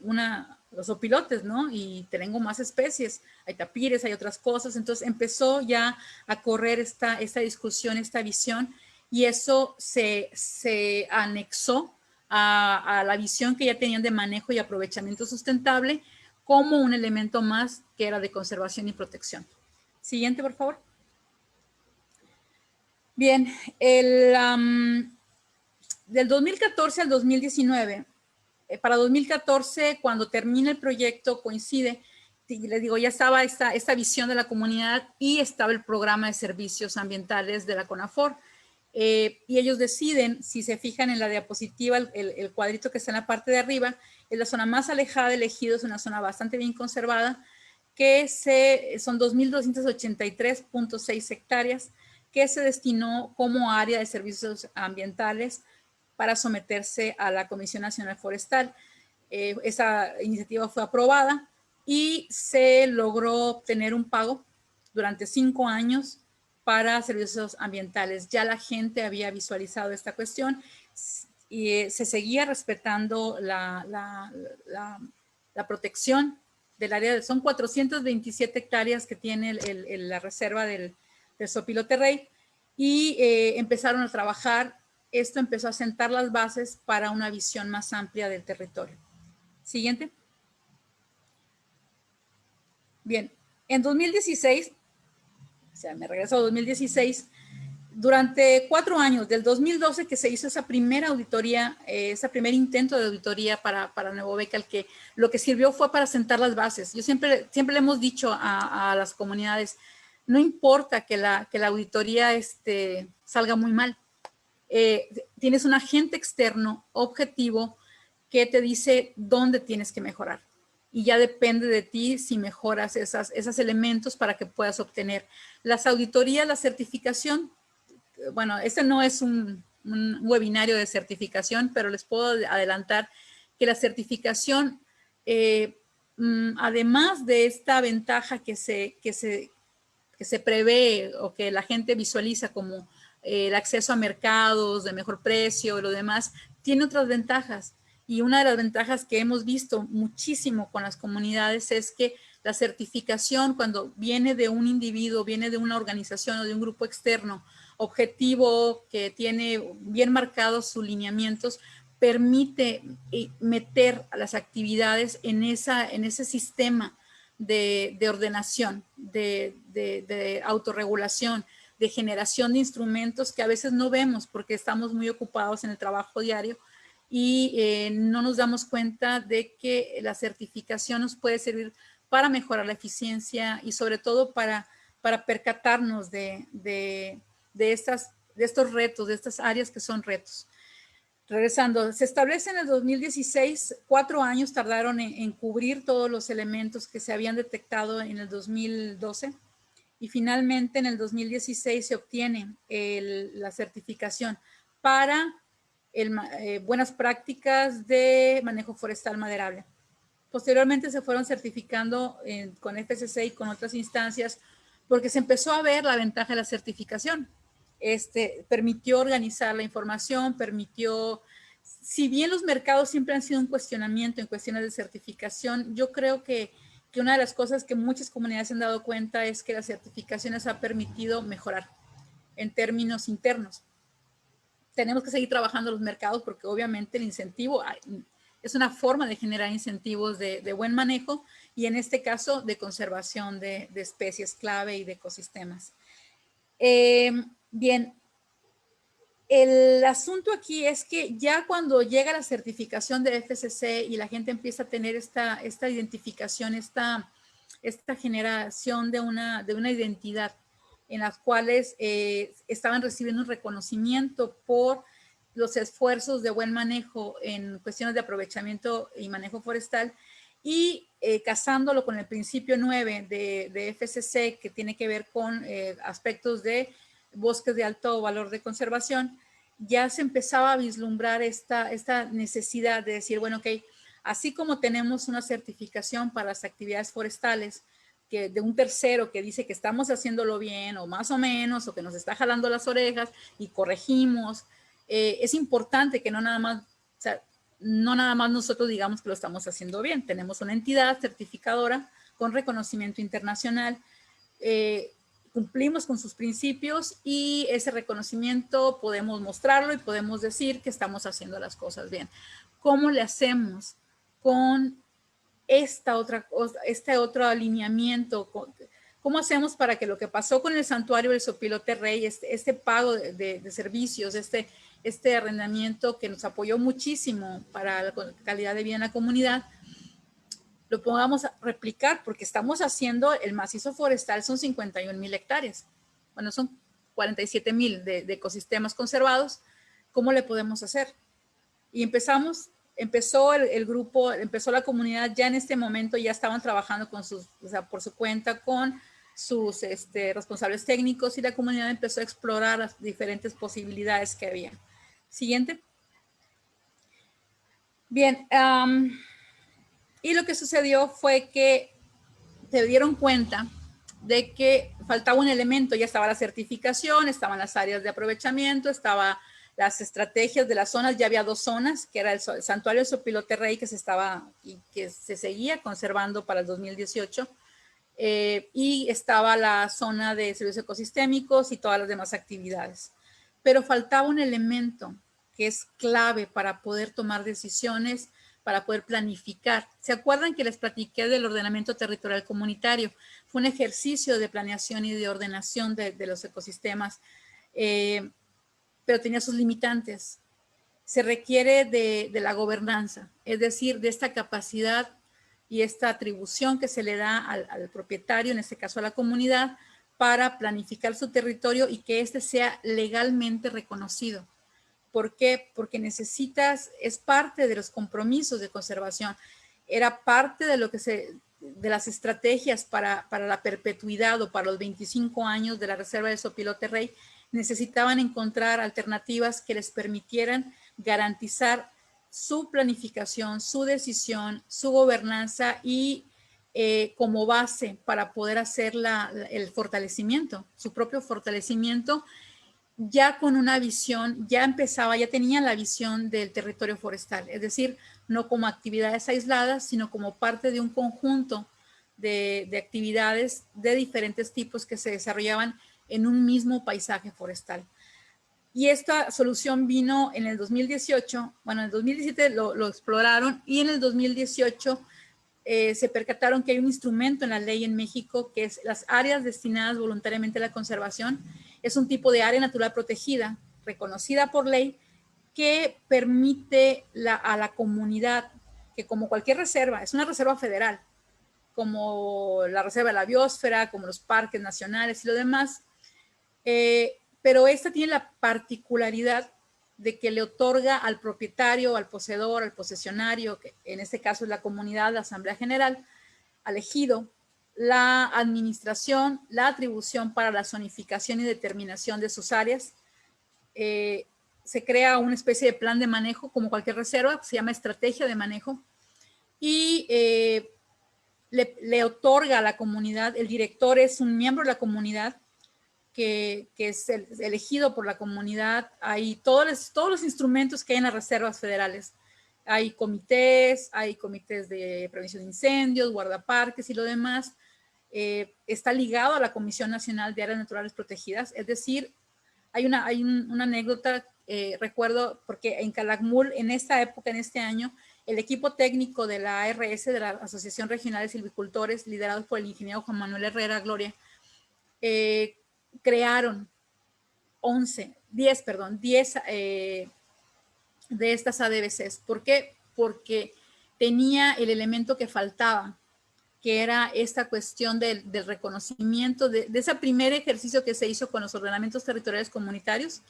los opilotes, ¿no? Y tengo más especies, hay tapires, hay otras cosas. Entonces empezó ya a correr esta discusión, esta visión, y eso se anexó a la visión que ya tenían de manejo y aprovechamiento sustentable como un elemento más que era de conservación y protección. Siguiente, por favor. Bien, del 2014 al 2019, para 2014, cuando termina el proyecto, coincide, les digo, ya estaba esta visión de la comunidad y estaba el programa de servicios ambientales de la CONAFOR. Y ellos deciden, si se fijan en la diapositiva, el cuadrito que está en la parte de arriba, es la zona más alejada del ejido, es una zona bastante bien conservada, que son 2.283.6 hectáreas, que se destinó como área de servicios ambientales para someterse a la Comisión Nacional Forestal. Esa iniciativa fue aprobada y se logró obtener un pago durante 5 años para servicios ambientales. Ya la gente había visualizado esta cuestión y se seguía respetando la protección del área. Son 427 hectáreas que tiene la reserva del Sopilote Rey, y empezaron a trabajar. Esto empezó a sentar las bases para una visión más amplia del territorio. Siguiente. Bien, en 2016, o sea, me regreso a 2016, durante 4 años, del 2012 que se hizo esa primera auditoría, ese primer intento de auditoría para Nuevo Becal, que lo que sirvió fue para sentar las bases. Yo siempre le hemos dicho a las comunidades, no importa que la auditoría salga muy mal, tienes un agente externo objetivo que te dice dónde tienes que mejorar. Y ya depende de ti si mejoras esos elementos para que puedas obtener las auditorías, la certificación. Bueno, este no es un webinario de certificación, pero les puedo adelantar que la certificación, además de esta ventaja que se prevé o que la gente visualiza como el acceso a mercados de mejor precio y lo demás, tiene otras ventajas. Y una de las ventajas que hemos visto muchísimo con las comunidades es que la certificación, cuando viene de un individuo, viene de una organización o de un grupo externo, objetivo, que tiene bien marcados sus lineamientos, permite meter a las actividades en ese sistema de ordenación, de autorregulación, de generación de instrumentos que a veces no vemos porque estamos muy ocupados en el trabajo diario, y no nos damos cuenta de que la certificación nos puede servir para mejorar la eficiencia y sobre todo para percatarnos de estos retos, de estas áreas que son retos. Regresando, se establece en el 2016, 4 años tardaron en cubrir todos los elementos que se habían detectado en el 2012, y finalmente en el 2016 se obtiene la certificación para buenas prácticas de manejo forestal maderable. Posteriormente se fueron certificando con FSC y con otras instancias porque se empezó a ver la ventaja de la certificación. permitió organizar la información, permitió, si bien los mercados siempre han sido un cuestionamiento en cuestiones de certificación, yo creo que una de las cosas que muchas comunidades se han dado cuenta es que las certificaciones ha permitido mejorar en términos internos. Tenemos que seguir trabajando los mercados porque obviamente el incentivo es una forma de generar incentivos de buen manejo y en este caso de conservación de especies clave y de ecosistemas. Bien, el asunto aquí es que ya cuando llega la certificación de FSC y la gente empieza a tener esta identificación, esta generación de una identidad en las cuales estaban recibiendo un reconocimiento por los esfuerzos de buen manejo en cuestiones de aprovechamiento y manejo forestal y casándolo con el principio 9 de FSC que tiene que ver con aspectos de bosques de alto valor de conservación, ya se empezaba a vislumbrar esta necesidad de decir, bueno, ok, así como tenemos una certificación para las actividades forestales, que de un tercero que dice que estamos haciéndolo bien o más o menos, o que nos está jalando las orejas y corregimos, es importante que no nada más, o sea, no nada más nosotros digamos que lo estamos haciendo bien. Tenemos una entidad certificadora con reconocimiento internacional, cumplimos con sus principios y ese reconocimiento podemos mostrarlo y podemos decir que estamos haciendo las cosas bien. ¿Cómo le hacemos con este otro alineamiento? ¿Cómo hacemos para que lo que pasó con el santuario del Sopilote Rey, este pago de servicios, este arrendamiento que nos apoyó muchísimo para la calidad de vida en la comunidad, lo podamos replicar? Porque estamos haciendo el macizo forestal, son 51,000 hectáreas. Bueno, son 47,000 de ecosistemas conservados. ¿Cómo le podemos hacer? Y empezó el grupo, empezó la comunidad, ya en este momento ya estaban trabajando con por su cuenta con sus responsables técnicos y la comunidad empezó a explorar las diferentes posibilidades que había. Siguiente. Bien, y lo que sucedió fue que se dieron cuenta de que faltaba un elemento. Ya estaba la certificación, estaban las áreas de aprovechamiento, estaban las estrategias de las zonas. Ya había 2 zonas, que era el santuario del Sopilote Rey, que se seguía conservando para el 2018, y estaba la zona de servicios ecosistémicos y todas las demás actividades. Pero faltaba un elemento que es clave para poder tomar decisiones, para poder planificar. ¿Se acuerdan que les platiqué del ordenamiento territorial comunitario? Fue un ejercicio de planeación y de ordenación de los ecosistemas, pero tenía sus limitantes. Se requiere de la gobernanza, es decir, de esta capacidad y esta atribución que se le da al propietario, en este caso a la comunidad, para planificar su territorio y que éste sea legalmente reconocido. ¿Por qué? Porque es parte de los compromisos de conservación, era parte de de las estrategias para la perpetuidad o para los 25 años de la Reserva del Sopilote Rey. Necesitaban encontrar alternativas que les permitieran garantizar su planificación, su decisión, su gobernanza y como base para poder hacer el fortalecimiento, su propio fortalecimiento, ya con una visión, ya tenían la visión del territorio forestal, es decir, no como actividades aisladas, sino como parte de un conjunto de actividades de diferentes tipos que se desarrollaban en un mismo paisaje forestal. Y esta solución vino en el 2018, bueno, en el 2017 lo exploraron y en el 2018 se percataron que hay un instrumento en la ley en México que es las áreas destinadas voluntariamente a la conservación. Es un tipo de área natural protegida, reconocida por ley, que permite a la comunidad, que como cualquier reserva, es una reserva federal, como la Reserva de la Biosfera, como los parques nacionales y lo demás, pero esta tiene la particularidad de que le otorga al propietario, al poseedor, al posesionario, que en este caso es la comunidad, la Asamblea General, al ejido, la administración, la atribución para la zonificación y determinación de sus áreas. Se crea una especie de plan de manejo, como cualquier reserva, se llama estrategia de manejo, y le otorga a la comunidad, el director es un miembro de la comunidad, que es elegido por la comunidad. Hay todos los instrumentos que hay en las reservas federales. Hay comités de prevención de incendios, guardaparques y lo demás. Está ligado a la Comisión Nacional de Áreas Naturales Protegidas. Es decir, hay una anécdota, recuerdo, porque en Calakmul, en esta época, en este año, el equipo técnico de la ARS, de la Asociación Regional de Silvicultores, liderados por el ingeniero Juan Manuel Herrera Gloria, crearon 10 de estas ADBCs. ¿Por qué? Porque tenía el elemento que faltaba, que era esta cuestión del reconocimiento, de ese primer ejercicio que se hizo con los ordenamientos territoriales comunitarios.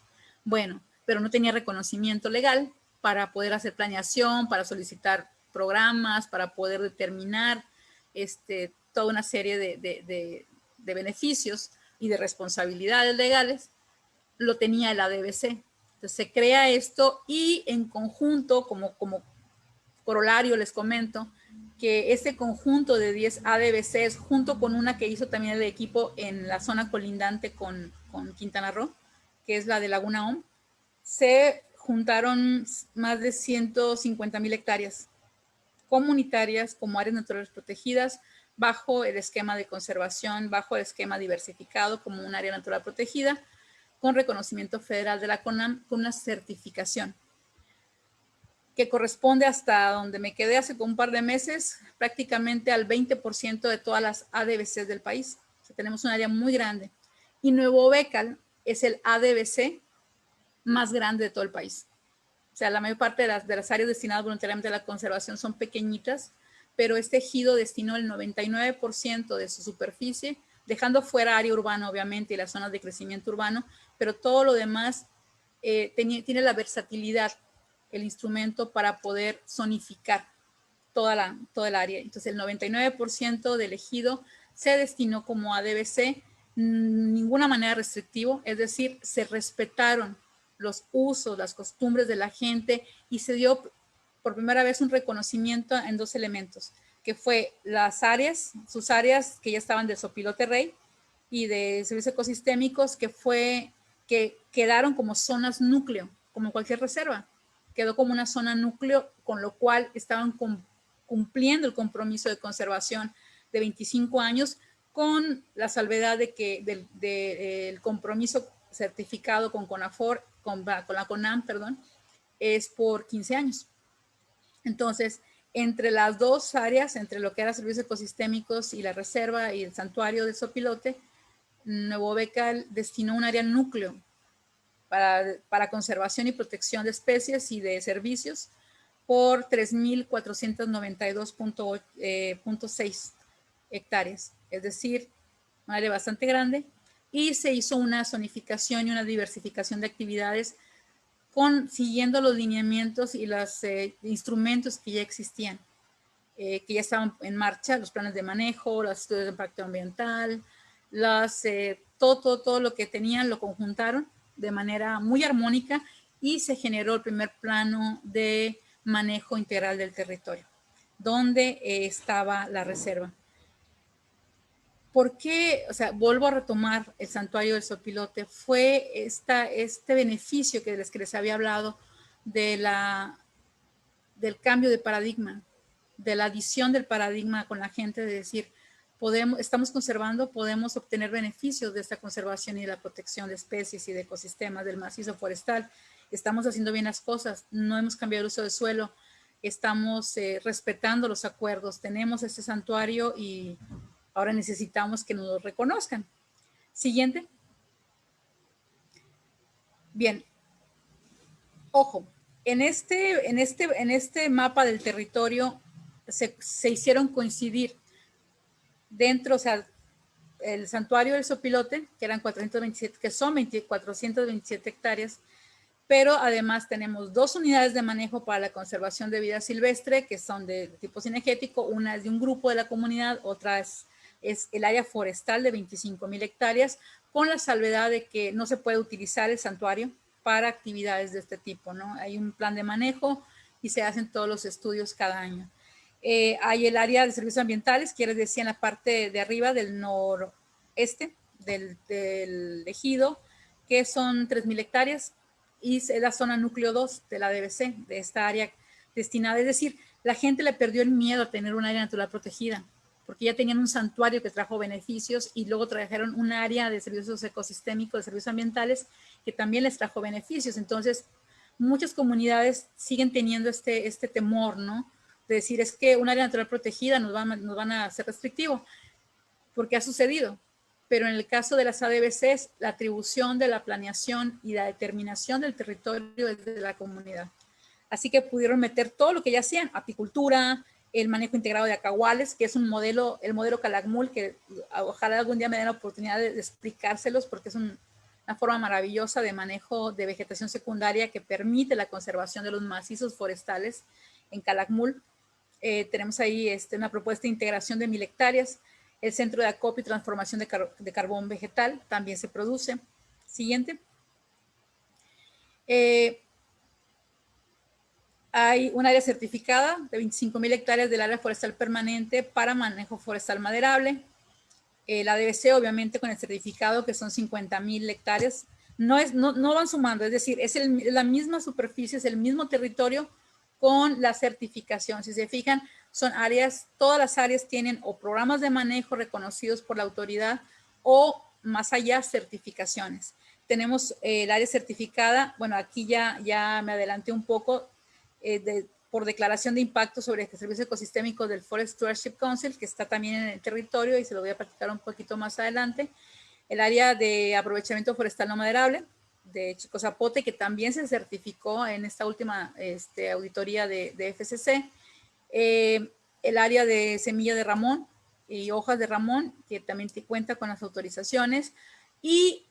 Bueno, pero no tenía reconocimiento legal para poder hacer planeación, para solicitar programas, para poder determinar toda una serie de beneficios y de responsabilidades legales. Lo tenía el ADBC. Entonces se crea esto y en conjunto, como corolario, les comento que este conjunto de 10 ADBCs, junto con una que hizo también el equipo en la zona colindante con Quintana Roo, que es la de Laguna OM, se juntaron más de 150,000 hectáreas comunitarias como áreas naturales protegidas bajo el esquema de conservación, bajo el esquema diversificado como un área natural protegida, con reconocimiento federal de la CONAM, con una certificación que corresponde, hasta donde me quedé hace un par de meses, prácticamente al 20% de todas las ADBCs del país. O sea, tenemos un área muy grande. Y Nuevo Bécal es el ADBC más grande de todo el país. O sea, la mayor parte de las áreas destinadas voluntariamente a la conservación son pequeñitas, pero este ejido destinó el 99% de su superficie, dejando fuera área urbana, obviamente, y las zonas de crecimiento urbano, pero todo lo demás tiene la versatilidad, el instrumento para poder zonificar toda el área. Entonces, el 99% del ejido se destinó como ADBC, ninguna manera restrictivo, es decir, se respetaron los usos, las costumbres de la gente y se dio por primera vez un reconocimiento en dos elementos, que fue las áreas, sus áreas que ya estaban de Sopilote Rey y de servicios ecosistémicos, que quedaron como zonas núcleo, como cualquier reserva. Quedó como una zona núcleo, con lo cual estaban cumpliendo el compromiso de conservación de 25 años, con la salvedad de que del compromiso certificado con CONAFOR, con la CONAM, perdón, es por 15 años. Entonces, entre las dos áreas, entre lo que era servicios ecosistémicos y la reserva y el santuario de Sopilote, Nuevo Bécal destinó un área núcleo para conservación y protección de especies y de servicios por 3,492,6 hectáreas, es decir, un área bastante grande, y se hizo una zonificación y una diversificación de actividades siguiendo los lineamientos y los instrumentos que ya existían, que ya estaban en marcha, los planes de manejo, los estudios de impacto ambiental, todo lo que tenían lo conjuntaron de manera muy armónica y se generó el primer plano de manejo integral del territorio, donde estaba la reserva. ¿Por qué? O sea, vuelvo a retomar el santuario del Sopilote. Fue este beneficio que les había hablado del cambio de paradigma, de la adición del paradigma con la gente, de decir, estamos conservando, podemos obtener beneficios de esta conservación y de la protección de especies y de ecosistemas del macizo forestal. Estamos haciendo bien las cosas, no hemos cambiado el uso del suelo, estamos respetando los acuerdos, tenemos este santuario y ahora necesitamos que nos lo reconozcan. Siguiente. Bien. Ojo, en este mapa del territorio se hicieron coincidir dentro, o sea, el santuario del Sopilote, que eran 427, que son 427 hectáreas, pero además tenemos 2 unidades de manejo para la conservación de vida silvestre, que son de tipo cinegético. Una es de un grupo de la comunidad, otra es el área forestal de 25,000 hectáreas, con la salvedad de que no se puede utilizar el santuario para actividades de este tipo, ¿no? Hay un plan de manejo y se hacen todos los estudios cada año. Hay el área de servicios ambientales, que les decía, en la parte de arriba del noreste, del ejido, que son 3,000 hectáreas, y es la zona núcleo 2 de la DBC, de esta área destinada. Es decir, la gente le perdió el miedo a tener un área natural protegida, porque ya tenían un santuario que trajo beneficios y luego trajeron un área de servicios ecosistémicos, de servicios ambientales, que también les trajo beneficios. Entonces, muchas comunidades siguen teniendo este temor, ¿no? De decir, es que un área natural protegida nos van a hacer restrictivo, porque ha sucedido. Pero en el caso de las ADBCs, la atribución de la planeación y la determinación del territorio es de la comunidad. Así que pudieron meter todo lo que ya hacían, apicultura, el manejo integrado de acahuales, que es un modelo, el modelo Calakmul, que ojalá algún día me den la oportunidad de explicárselos, porque es una forma maravillosa de manejo de vegetación secundaria que permite la conservación de los macizos forestales en Calakmul. Tenemos ahí una propuesta de integración de 1,000 hectáreas. El centro de acopio y transformación de carbón vegetal también se produce. Siguiente. Hay un área certificada de 25,000 hectáreas del área forestal permanente para manejo forestal maderable. La DBC, obviamente, con el certificado, que son 50,000 hectáreas. No van sumando, es decir, es la misma superficie, es el mismo territorio con la certificación. Si se fijan, son áreas, todas las áreas tienen o programas de manejo reconocidos por la autoridad o más allá certificaciones. Tenemos el área certificada, bueno, aquí ya me adelanté un poco, por declaración de impacto sobre el servicio ecosistémico del Forest Stewardship Council, que está también en el territorio y se lo voy a platicar un poquito más adelante. El área de aprovechamiento forestal no maderable de Chico Zapote, que también se certificó en esta última auditoría de FCC. El área de semilla de Ramón y hojas de Ramón, que también cuenta con las autorizaciones. Y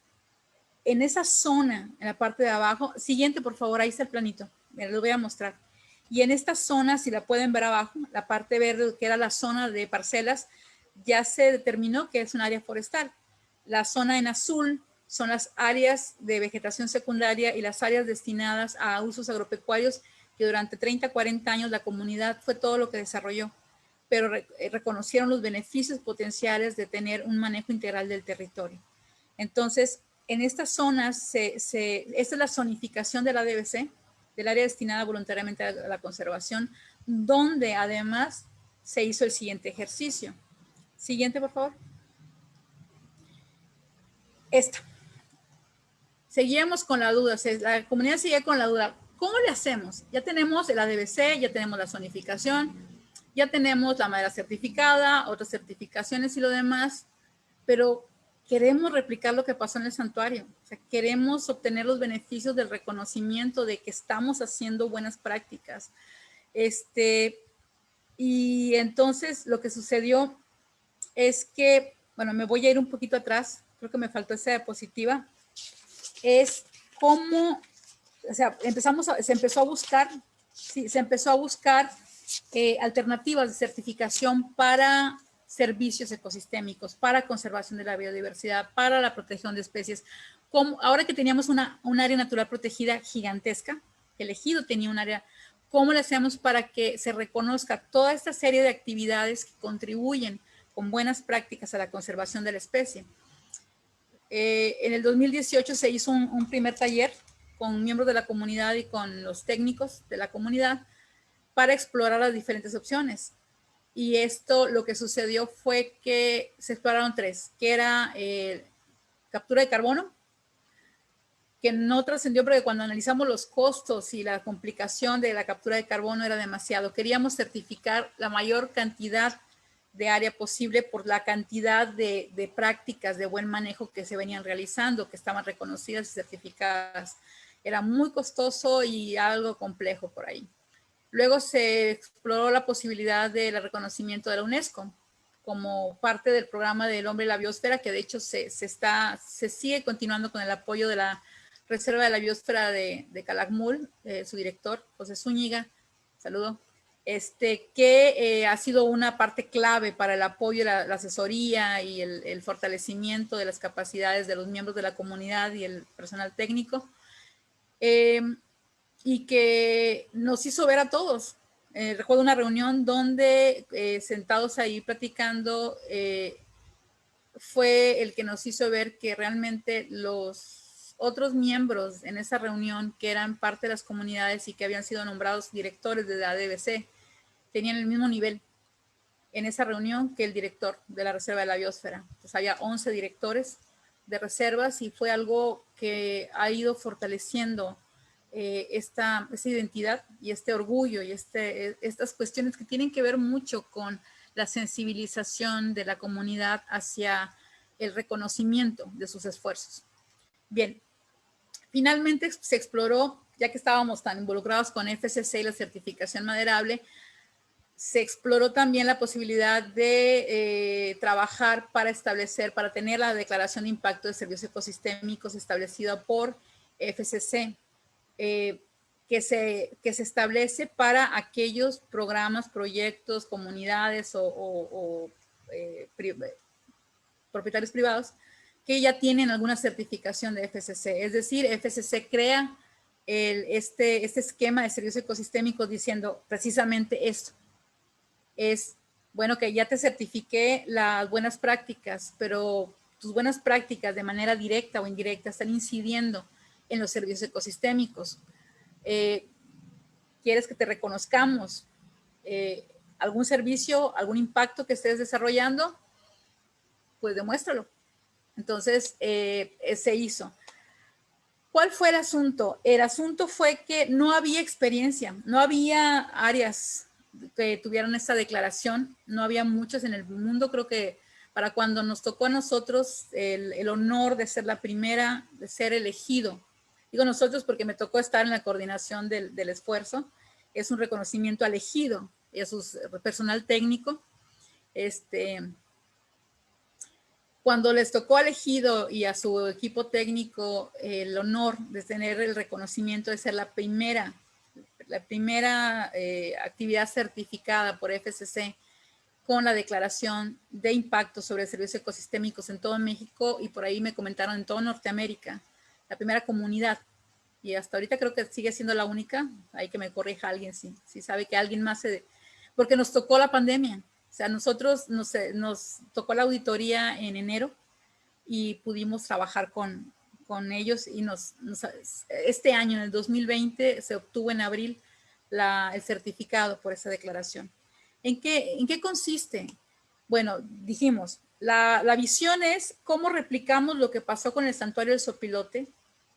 en esa zona, en la parte de abajo, siguiente por favor, ahí está el planito, me lo voy a mostrar. Y en esta zona, si la pueden ver abajo, la parte verde, que era la zona de parcelas, ya se determinó que es un área forestal. La zona en azul son las áreas de vegetación secundaria y las áreas destinadas a usos agropecuarios, que durante 30, 40 años la comunidad fue todo lo que desarrolló, pero reconocieron los beneficios potenciales de tener un manejo integral del territorio. Entonces, en estas zonas, esta es la zonificación de la DBC, del área destinada voluntariamente a la conservación, donde además se hizo el siguiente ejercicio. Siguiente, por favor. Esta. Seguíamos con la duda, la comunidad seguía con la duda. ¿Cómo le hacemos? Ya tenemos el ADBC, ya tenemos la zonificación, ya tenemos la madera certificada, otras certificaciones y lo demás, pero queremos replicar lo que pasó en el santuario. O sea, queremos obtener los beneficios del reconocimiento de que estamos haciendo buenas prácticas. Y entonces lo que sucedió es que, bueno, me voy a ir un poquito atrás, creo que me faltó esa diapositiva, es cómo, o sea, se empezó a buscar alternativas de certificación para servicios ecosistémicos, para conservación de la biodiversidad, para la protección de especies. Ahora que teníamos un área natural protegida gigantesca, el ejido tenía un área, ¿cómo le hacemos para que se reconozca toda esta serie de actividades que contribuyen con buenas prácticas a la conservación de la especie? En el 2018 se hizo un primer taller con miembros de la comunidad y con los técnicos de la comunidad para explorar las diferentes opciones. Y esto, lo que sucedió fue que se exploraron 3, que era captura de carbono, que no trascendió porque cuando analizamos los costos y la complicación de la captura de carbono era demasiado. Queríamos certificar la mayor cantidad de área posible por la cantidad de prácticas de buen manejo que se venían realizando, que estaban reconocidas y certificadas. Era muy costoso y algo complejo por ahí. Luego se exploró la posibilidad del reconocimiento de la UNESCO como parte del programa del hombre y la biosfera, que de hecho se sigue continuando con el apoyo de la Reserva de la Biosfera de Calakmul, su director, José Zúñiga, saludo, que ha sido una parte clave para el apoyo, la asesoría y el fortalecimiento de las capacidades de los miembros de la comunidad y el personal técnico. Y que nos hizo ver a todos. Recuerdo una reunión donde sentados ahí platicando, fue el que nos hizo ver que realmente los otros miembros en esa reunión, que eran parte de las comunidades y que habían sido nombrados directores de la DBC, tenían el mismo nivel en esa reunión que el director de la Reserva de la Biosfera. Entonces había 11 directores de reservas y fue algo que ha ido fortaleciendo esta identidad y este orgullo y estas cuestiones que tienen que ver mucho con la sensibilización de la comunidad hacia el reconocimiento de sus esfuerzos. Bien, finalmente se exploró, ya que estábamos tan involucrados con FSC y la certificación maderable, se exploró también la posibilidad de trabajar para establecer, para tener la declaración de impacto de servicios ecosistémicos establecida por FCC, que se establece para aquellos programas, proyectos, comunidades o propietarios privados que ya tienen alguna certificación de FCC. Es decir, FCC crea este esquema de servicios ecosistémicos diciendo precisamente esto. Es, bueno, que ya te certifiqué las buenas prácticas, pero tus buenas prácticas de manera directa o indirecta están incidiendo en los servicios ecosistémicos. ¿Quieres que te reconozcamos algún servicio, algún impacto que estés desarrollando? Pues demuéstralo. Entonces, se hizo. ¿Cuál fue el asunto? El asunto fue que no había experiencia, no había áreas que tuvieran esta declaración, no había muchas en el mundo. Creo que para cuando nos tocó a nosotros el honor de ser la primera, de ser elegido, digo nosotros porque me tocó estar en la coordinación del esfuerzo, es un reconocimiento al elegido y a su personal técnico. Cuando les tocó al elegido y a su equipo técnico el honor de tener el reconocimiento de ser la primera actividad certificada por FCC con la declaración de impacto sobre servicios ecosistémicos en todo México, y por ahí me comentaron en toda Norteamérica, la primera comunidad, y hasta ahorita creo que sigue siendo la única. Hay que me corrija alguien si sabe que alguien más porque nos tocó la pandemia. O sea, nosotros nos tocó la auditoría en enero y pudimos trabajar con ellos, y este año, en el 2020, se obtuvo en abril el certificado por esa declaración. ¿En qué consiste? Bueno, dijimos, la visión es cómo replicamos lo que pasó con el Santuario del Sopilote,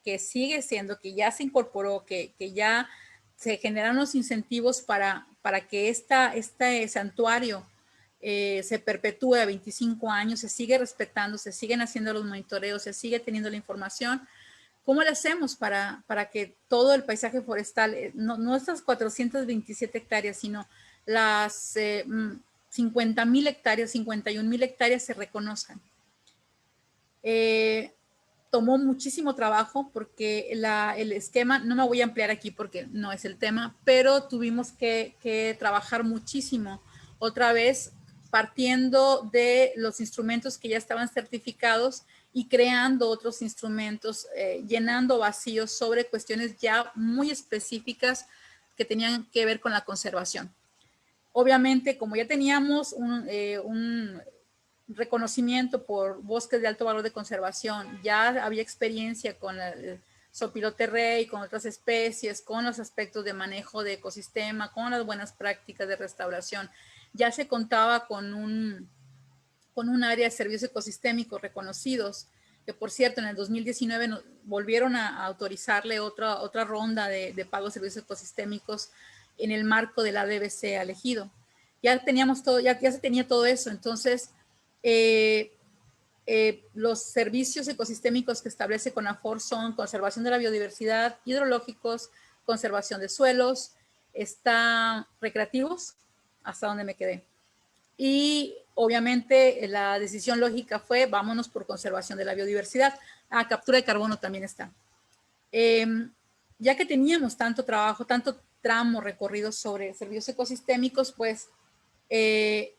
que sigue siendo, que ya se incorporó, que ya se generan los incentivos para que este santuario se perpetúe a 25 años, se sigue respetando, se siguen haciendo los monitoreos, se sigue teniendo la información. ¿Cómo le hacemos para que todo el paisaje forestal, no estas 427 hectáreas, sino las 50,000 hectáreas, 51,000 hectáreas se reconozcan? Tomó muchísimo trabajo porque el esquema, no me voy a ampliar aquí porque no es el tema, pero tuvimos que trabajar muchísimo otra vez, partiendo de los instrumentos que ya estaban certificados y creando otros instrumentos, llenando vacíos sobre cuestiones ya muy específicas que tenían que ver con la conservación. Obviamente, como ya teníamos un reconocimiento por bosques de alto valor de conservación, ya había experiencia con el sopilote rey, con otras especies, con los aspectos de manejo de ecosistema, con las buenas prácticas de restauración, ya se contaba con un área de servicios ecosistémicos reconocidos, que por cierto en el 2019 volvieron a autorizarle otra ronda de pago de servicios ecosistémicos en el marco de la DBC elegido. Ya teníamos todo, ya se tenía todo eso. Entonces, los servicios ecosistémicos que establece CONAFOR son conservación de la biodiversidad, hidrológicos, conservación de suelos, recreativos, hasta donde me quedé. Y obviamente la decisión lógica fue vámonos por conservación de la biodiversidad. Captura de carbono también está. Ya que teníamos tanto trabajo, tanto tramo recorrido sobre servicios ecosistémicos, pues este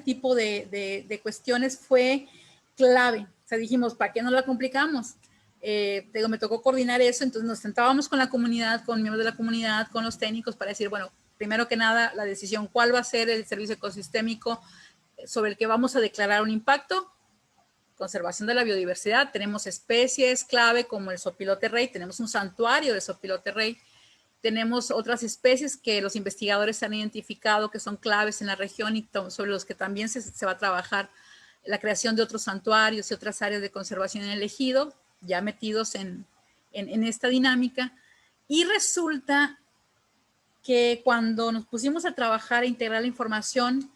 tipo de cuestiones fue clave. O sea, dijimos, ¿para qué no la complicamos? Me tocó coordinar eso, entonces nos sentábamos con la comunidad, con miembros de la comunidad, con los técnicos para decir, bueno, primero que nada, la decisión, ¿cuál va a ser el servicio ecosistémico sobre el que vamos a declarar un impacto. Conservación de la biodiversidad, tenemos especies clave como el sopilote rey, tenemos un santuario de sopilote rey, tenemos otras especies que los investigadores han identificado que son claves en la región y sobre los que también se va a trabajar la creación de otros santuarios y otras áreas de conservación en el ejido, ya metidos en esta dinámica. Y resulta que cuando nos pusimos a trabajar e integrar la información,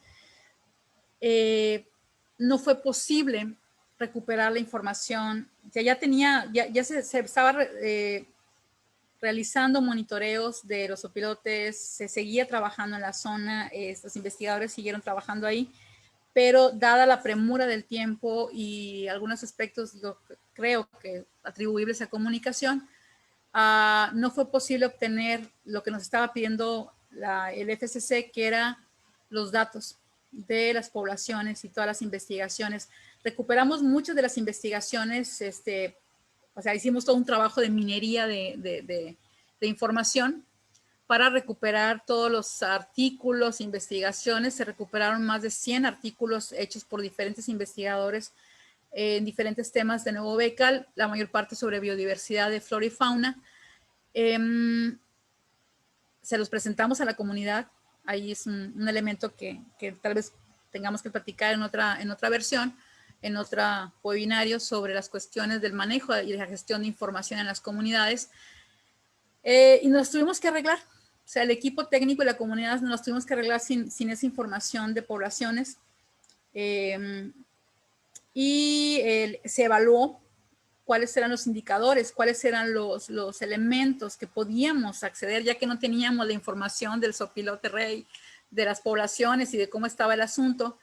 no fue posible recuperar la información. Ya se estaba realizando monitoreos de los opilotes, se seguía trabajando en la zona, los investigadores siguieron trabajando ahí, pero dada la premura del tiempo y algunos aspectos, yo creo que atribuibles a comunicación, no fue posible obtener lo que nos estaba pidiendo el FCC, que era los datos de las poblaciones y todas las investigaciones. Recuperamos muchas de las investigaciones, o sea, hicimos todo un trabajo de minería de información para recuperar todos los artículos, investigaciones. Se recuperaron más de 100 artículos hechos por diferentes investigadores en diferentes temas de Nuevo Becal, la mayor parte sobre biodiversidad de flora y fauna. Se los presentamos a la comunidad. Ahí es un elemento que tal vez tengamos que platicar en otra versión, en otro webinario sobre las cuestiones del manejo y de la gestión de información en las comunidades. Y nos tuvimos que arreglar. O sea, el equipo técnico y la comunidad nos tuvimos que arreglar sin esa información de poblaciones. Se evaluó cuáles eran los indicadores, cuáles eran los elementos que podíamos acceder, ya que no teníamos la información del sopilote rey, de las poblaciones y de cómo estaba el asunto,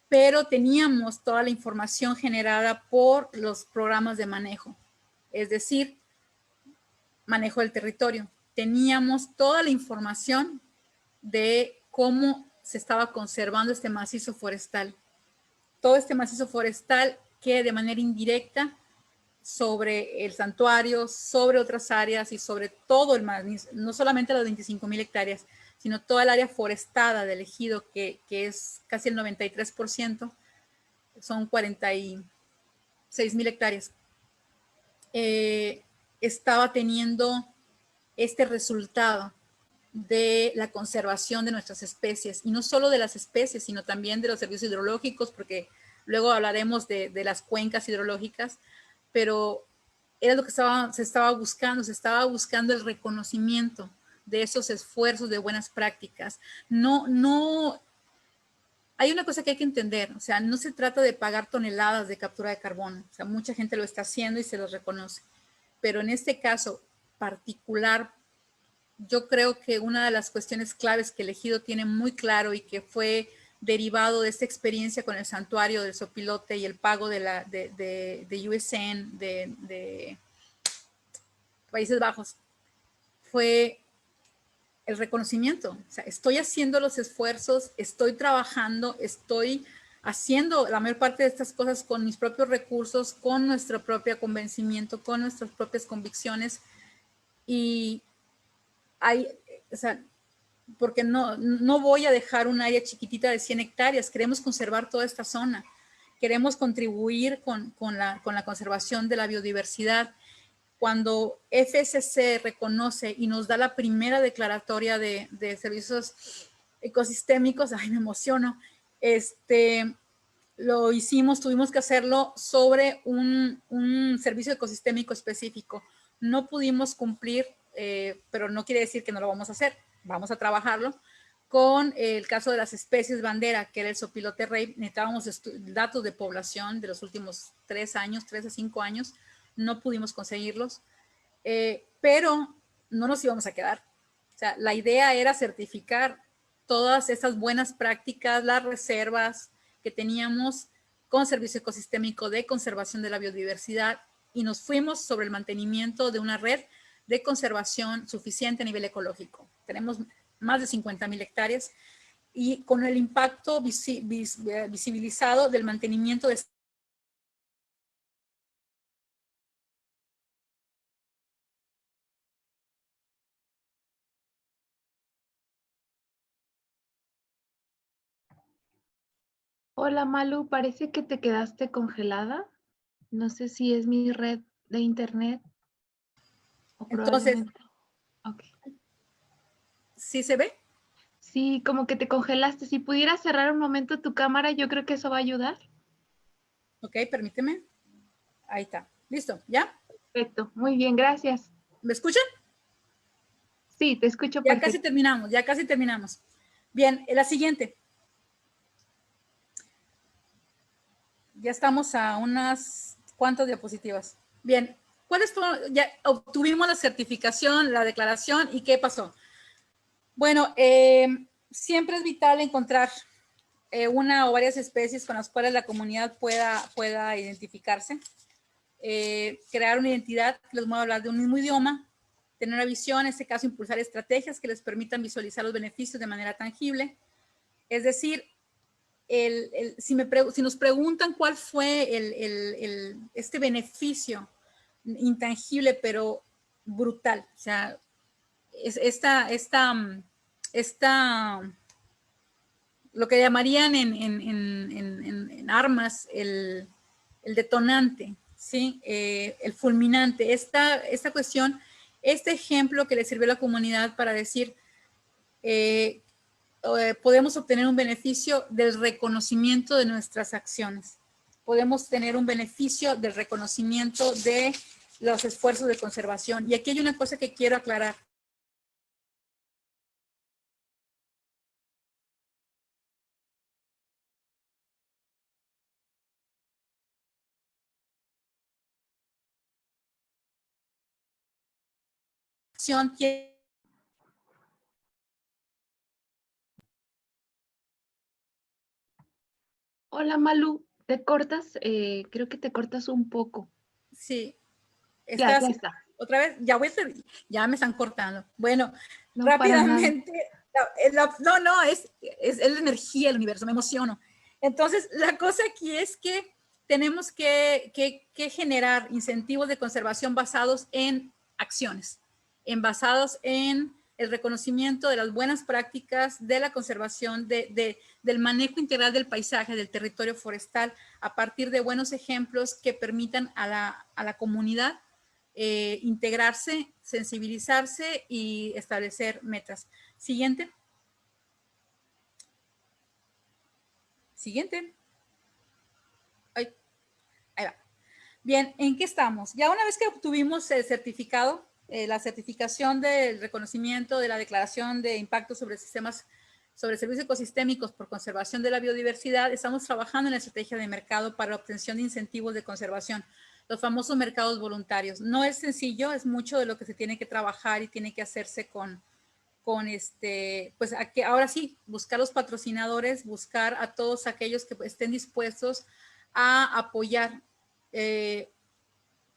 pero teníamos toda la información generada por los programas de manejo, es decir, manejo del territorio. Teníamos toda la información de cómo se estaba conservando este macizo forestal. Todo este macizo forestal que de manera indirecta sobre el santuario, sobre otras áreas y sobre todo el macizo, no solamente las 25,000 hectáreas, sino toda el área forestada del ejido, que es casi el 93%, son 46,000 hectáreas. Estaba teniendo este resultado de la conservación de nuestras especies, y no solo de las especies, sino también de los servicios hidrológicos, porque luego hablaremos de las cuencas hidrológicas, pero era lo que se estaba buscando el reconocimiento de esos esfuerzos de buenas prácticas. No, hay una cosa que hay que entender, o sea, no se trata de pagar toneladas de captura de carbono, o sea, mucha gente lo está haciendo y se los reconoce, pero en este caso particular, yo creo que una de las cuestiones claves que el ejido tiene muy claro y que fue derivado de esta experiencia con el santuario del sopilote y el pago de USN, de Países Bajos, fue el reconocimiento. O sea, estoy haciendo los esfuerzos, estoy trabajando, estoy haciendo la mayor parte de estas cosas con mis propios recursos, con nuestro propio convencimiento, con nuestras propias convicciones, y hay, o sea, porque no voy a dejar un área chiquitita de 100 hectáreas, queremos conservar toda esta zona, queremos contribuir con la conservación de la biodiversidad. Cuando FSC reconoce y nos da la primera declaratoria de servicios ecosistémicos, ay, me emociono, lo hicimos, tuvimos que hacerlo sobre un servicio ecosistémico específico. No pudimos cumplir, pero no quiere decir que no lo vamos a hacer, vamos a trabajarlo, con el caso de las especies bandera, que era el sopilote rey. Necesitábamos datos de población de los últimos 3 años, 3 a 5 años, no pudimos conseguirlos, pero no nos íbamos a quedar. O sea, la idea era certificar todas esas buenas prácticas, las reservas que teníamos con servicio ecosistémico de conservación de la biodiversidad, y nos fuimos sobre el mantenimiento de una red de conservación suficiente a nivel ecológico. Tenemos más de 50,000 hectáreas y con el impacto visibilizado del mantenimiento de Hola Malu, parece que te quedaste congelada. No sé si es mi red de internet o Entonces, probablemente. Ok. ¿sí se ve? Sí, como que te congelaste. Si pudieras cerrar un momento tu cámara, yo creo que eso va a ayudar. Ok, permíteme. Ahí está. Listo, ¿ya? Perfecto, muy bien, gracias. ¿Me escuchan? Sí, te escucho Ya casi perfecto. terminamos, ya casi terminamos. Bien, la siguiente. Ya estamos a unas cuantas diapositivas. Bien, ¿cuáles fueron? Ya obtuvimos la certificación, la declaración, ¿y qué pasó? Bueno, siempre es vital encontrar una o varias especies con las cuales la comunidad pueda identificarse, crear una identidad que les voy a hablar de un mismo idioma, tener una visión, en este caso impulsar estrategias que les permitan visualizar los beneficios de manera tangible. Es decir, si nos preguntan cuál fue este beneficio intangible, pero brutal, o sea, esta lo que llamarían en armas el detonante, ¿sí? El fulminante, esta cuestión, este ejemplo que le sirvió a la comunidad para decir, eh, podemos obtener un beneficio del reconocimiento de nuestras acciones. Podemos tener un beneficio del reconocimiento de los esfuerzos de conservación. Y aquí hay una cosa que quiero aclarar. Acción tiene. Hola Malu, te cortas, creo que te cortas un poco. Sí, Ya estás está. otra vez, ya me están cortando. Bueno, No, para nada. rápidamente, no, es la energía del universo, me emociono. Entonces, la cosa aquí es que tenemos que generar incentivos de conservación basados en acciones, basados en el reconocimiento de las buenas prácticas de la conservación, del manejo integral del paisaje, del territorio forestal, a partir de buenos ejemplos que permitan a la comunidad integrarse, sensibilizarse y establecer metas. Siguiente. Siguiente. Ay, ahí va. Bien, ¿en qué estamos? Ya una vez que obtuvimos el certificado, la certificación del reconocimiento de la declaración de impacto sobre sistemas, sobre servicios ecosistémicos por conservación de la biodiversidad, estamos trabajando en la estrategia de mercado para la obtención de incentivos de conservación, los famosos mercados voluntarios. No es sencillo, es mucho de lo que se tiene que trabajar y tiene que hacerse con pues ahora sí, buscar los patrocinadores, buscar a todos aquellos que estén dispuestos a apoyar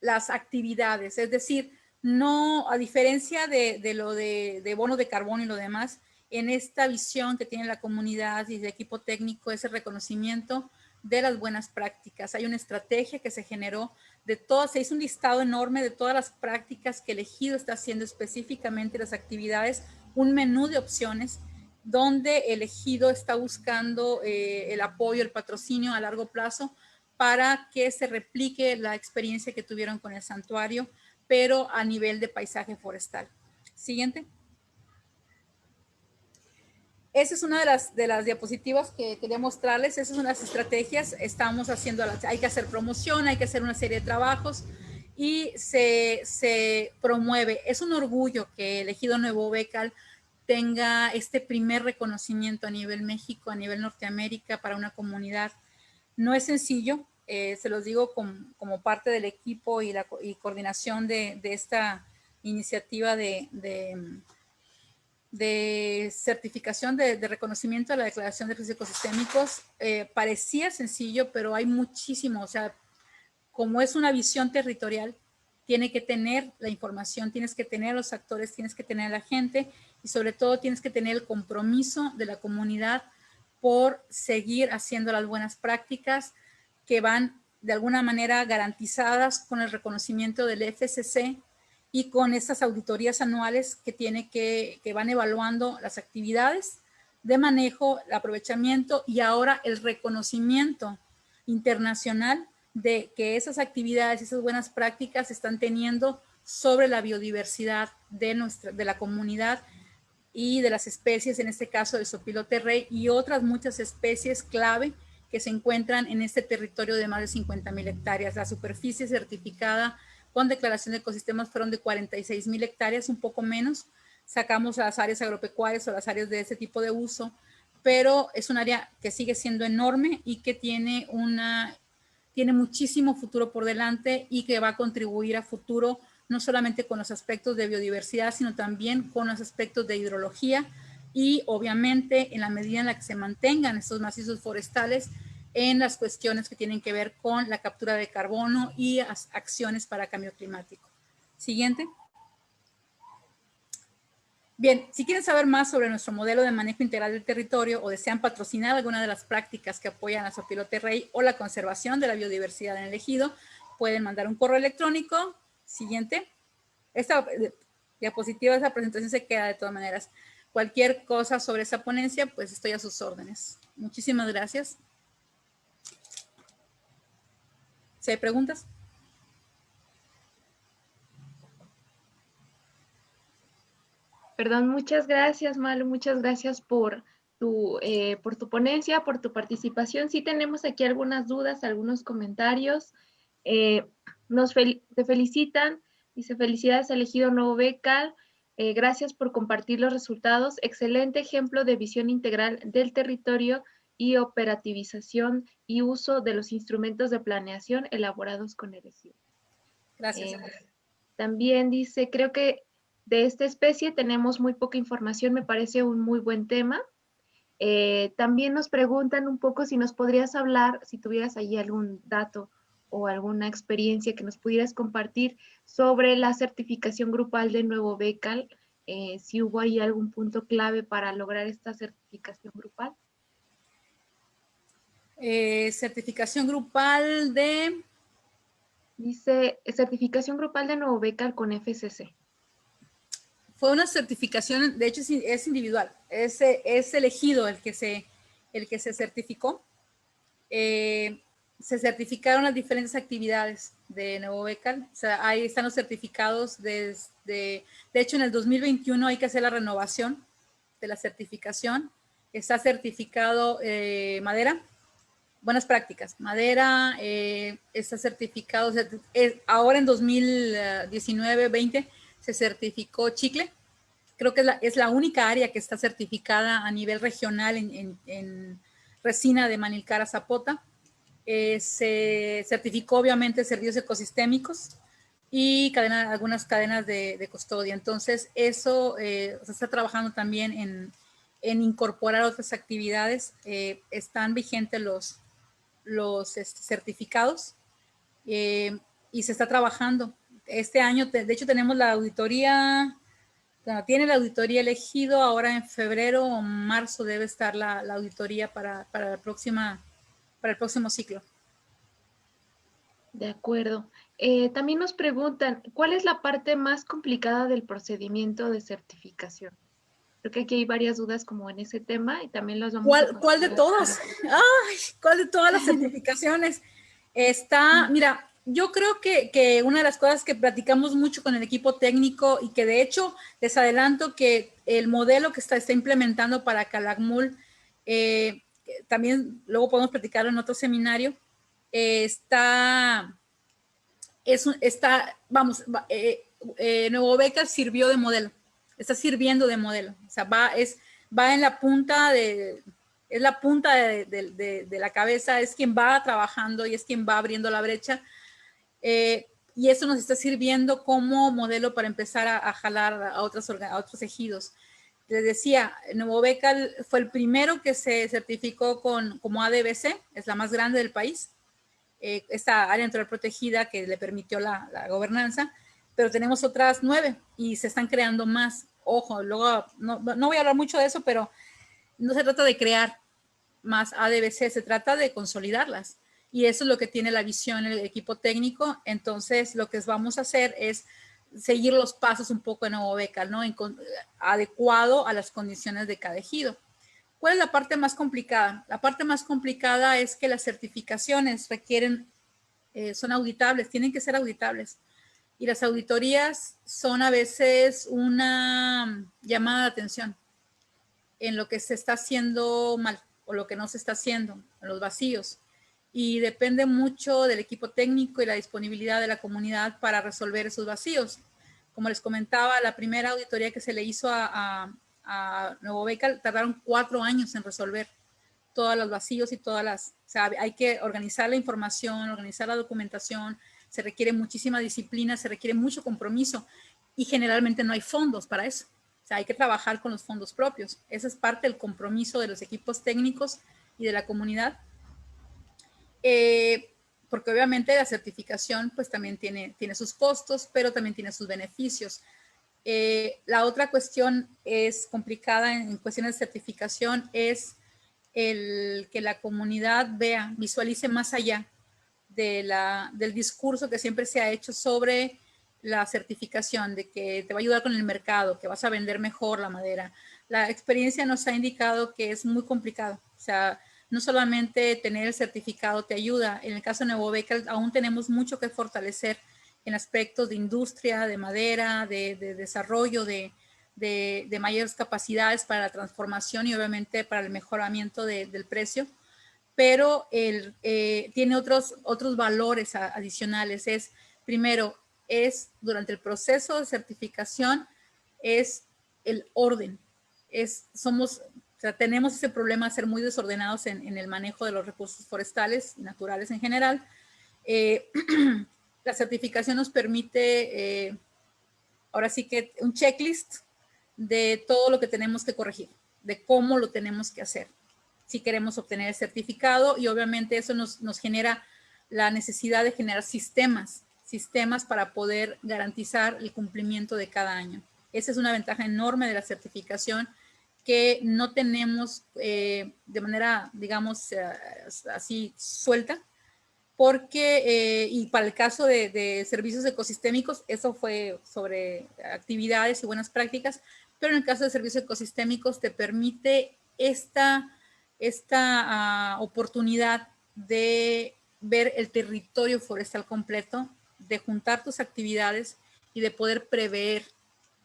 las actividades. Es decir, no, a diferencia de lo de bono de carbono y lo demás, en esta visión que tiene la comunidad y el equipo técnico es el reconocimiento de las buenas prácticas. Hay una estrategia que se generó de todas, se hizo un listado enorme de todas las prácticas que el ejido está haciendo específicamente, las actividades, un menú de opciones donde el ejido está buscando el apoyo, el patrocinio a largo plazo para que se replique la experiencia que tuvieron con el santuario, pero a nivel de paisaje forestal. Siguiente. Esa es una de las diapositivas que quería mostrarles. Esas son las estrategias. Estamos haciendo, hay que hacer promoción, hay que hacer una serie de trabajos y se promueve. Es un orgullo que el Ejido Nuevo Becal tenga este primer reconocimiento a nivel México, a nivel Norteamérica para una comunidad. No es sencillo, se los digo como parte del equipo y coordinación de esta iniciativa de certificación de reconocimiento de la Declaración de Servicios Ecosistémicos. Parecía sencillo, pero hay muchísimo, o sea, como es una visión territorial, tiene que tener la información, tienes que tener los actores, tienes que tener a la gente y sobre todo tienes que tener el compromiso de la comunidad por seguir haciendo las buenas prácticas que van de alguna manera garantizadas con el reconocimiento del FCC y con estas auditorías anuales que van evaluando las actividades de manejo, el aprovechamiento y ahora el reconocimiento internacional de que esas actividades, esas buenas prácticas se están teniendo sobre la biodiversidad de la comunidad y de las especies, en este caso del sopilote rey y otras muchas especies clave que se encuentran en este territorio de más de 50,000 hectáreas. La superficie certificada con declaración de ecosistemas fueron de 46,000 hectáreas, un poco menos. Sacamos las áreas agropecuarias o las áreas de ese tipo de uso, pero es un área que sigue siendo enorme y que tiene muchísimo futuro por delante y que va a contribuir a futuro no solamente con los aspectos de biodiversidad, sino también con los aspectos de hidrología y obviamente en la medida en la que se mantengan estos macizos forestales en las cuestiones que tienen que ver con la captura de carbono y acciones para cambio climático. Siguiente. Bien, si quieren saber más sobre nuestro modelo de manejo integral del territorio o desean patrocinar alguna de las prácticas que apoyan a Sopilote Rey o la conservación de la biodiversidad en el ejido, pueden mandar un correo electrónico. Siguiente. Esta diapositiva, esa presentación se queda de todas maneras. Cualquier cosa sobre esa ponencia, pues estoy a sus órdenes. Muchísimas gracias. ¿Si hay preguntas? Perdón, muchas gracias, Malu, muchas gracias por tu ponencia, por tu participación. Sí tenemos aquí algunas dudas, algunos comentarios. Eh, te felicitan, dice felicidades elegido nuevo becal. Gracias por compartir los resultados. Excelente ejemplo de visión integral del territorio y operativización y uso de los instrumentos de planeación elaborados con el ejido. Gracias. También dice, creo que de esta especie tenemos muy poca información, me parece un muy buen tema. También nos preguntan un poco si nos podrías hablar, si tuvieras allí algún dato o alguna experiencia que nos pudieras compartir sobre la certificación grupal de Nuevo Becal, si hubo ahí algún punto clave para lograr esta certificación grupal. Certificación grupal de... Dice, certificación grupal de Nuevo Becal con FCC. Fue una certificación, de hecho es individual, es elegido el que se certificó. Se certificaron las diferentes actividades de Nuevo Becal, o sea, ahí están los certificados de hecho en el 2021 hay que hacer la renovación de la certificación. Está certificado madera, buenas prácticas, madera, está certificado, ahora en 2019-20 se certificó chicle. Creo que es la única área que está certificada a nivel regional en resina de Manilcara Zapota. Se certificó obviamente servicios ecosistémicos y algunas cadenas de custodia. Entonces, eso se está trabajando también en incorporar otras actividades. Están vigentes los certificados y se está trabajando. Este año, de hecho, tenemos la auditoría, tiene la auditoría elegido, ahora en febrero o marzo debe estar la auditoría para el próximo ciclo. De acuerdo. También nos preguntan, ¿cuál es la parte más complicada del procedimiento de certificación? Creo que aquí hay varias dudas como en ese tema y también los vamos a... ¿Cuál de todos? Ay, ¿cuál de todas las certificaciones? Mira, yo creo que una de las cosas que platicamos mucho con el equipo técnico y que de hecho les adelanto que el modelo que está implementando para Calakmul, también luego podemos platicarlo en otro seminario, Nuevo Becal sirvió de modelo, está sirviendo de modelo, o sea, va en la punta es la punta de la cabeza, es quien va trabajando y es quien va abriendo la brecha, y eso nos está sirviendo como modelo para empezar a jalar a otros ejidos. Les decía, Nuevo Becal fue el primero que se certificó como ADBC, es la más grande del país, esta área natural protegida que le permitió la gobernanza, pero tenemos otras 9 y se están creando más. Ojo, luego no voy a hablar mucho de eso, pero no se trata de crear más ADBC, se trata de consolidarlas. Y eso es lo que tiene la visión el equipo técnico. Entonces, lo que vamos a hacer es seguir los pasos un poco en Nuevo Becal, ¿no? Adecuado a las condiciones de cada ejido. ¿Cuál es la parte más complicada? La parte más complicada es que las certificaciones requieren, son auditables, tienen que ser auditables. Y las auditorías son a veces una llamada de atención en lo que se está haciendo mal o lo que no se está haciendo, en los vacíos. Y depende mucho del equipo técnico y la disponibilidad de la comunidad para resolver esos vacíos. Como les comentaba, la primera auditoría que se le hizo a Nuevo Becal tardaron 4 años en resolver todos los vacíos y todas las, o sea, hay que organizar la información, organizar la documentación, se requiere muchísima disciplina, se requiere mucho compromiso y generalmente no hay fondos para eso. O sea, hay que trabajar con los fondos propios. Esa es parte del compromiso de los equipos técnicos y de la comunidad. Porque obviamente la certificación pues también tiene sus costos, pero también tiene sus beneficios. La otra cuestión es complicada en cuestiones de certificación es el que la comunidad vea, visualice más allá del discurso que siempre se ha hecho sobre la certificación, de que te va a ayudar con el mercado, que vas a vender mejor la madera. La experiencia nos ha indicado que es muy complicado. O sea, no solamente tener el certificado te ayuda. En el caso de Nuevo Becal aún tenemos mucho que fortalecer en aspectos de industria, de madera, de desarrollo, de mayores capacidades para la transformación y obviamente para el mejoramiento del precio, pero tiene otros valores adicionales. Primero, durante el proceso de certificación, es el orden. O sea, tenemos ese problema de ser muy desordenados en el manejo de los recursos forestales y naturales en general. La certificación nos permite, ahora sí que un checklist de todo lo que tenemos que corregir, de cómo lo tenemos que hacer si queremos obtener el certificado, y obviamente eso nos genera la necesidad de generar sistemas para poder garantizar el cumplimiento de cada año. Esa es una ventaja enorme de la certificación que no tenemos de manera, digamos, así suelta, porque, y para el caso de servicios ecosistémicos, eso fue sobre actividades y buenas prácticas, pero en el caso de servicios ecosistémicos te permite esta oportunidad de ver el territorio forestal completo, de juntar tus actividades y de poder prever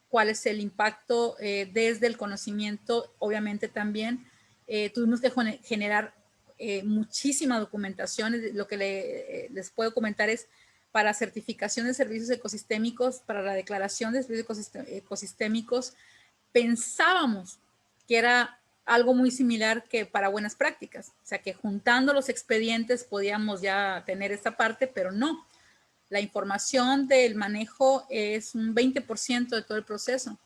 cuál es el impacto desde el conocimiento. Obviamente también tuvimos que generar muchísima documentación. Lo que les puedo comentar es para certificación de servicios ecosistémicos, para la declaración de servicios ecosistémicos, pensábamos que era algo muy similar que para buenas prácticas. O sea, que juntando los expedientes podíamos ya tener esta parte, pero no. La información del manejo es un 20% de todo el proceso.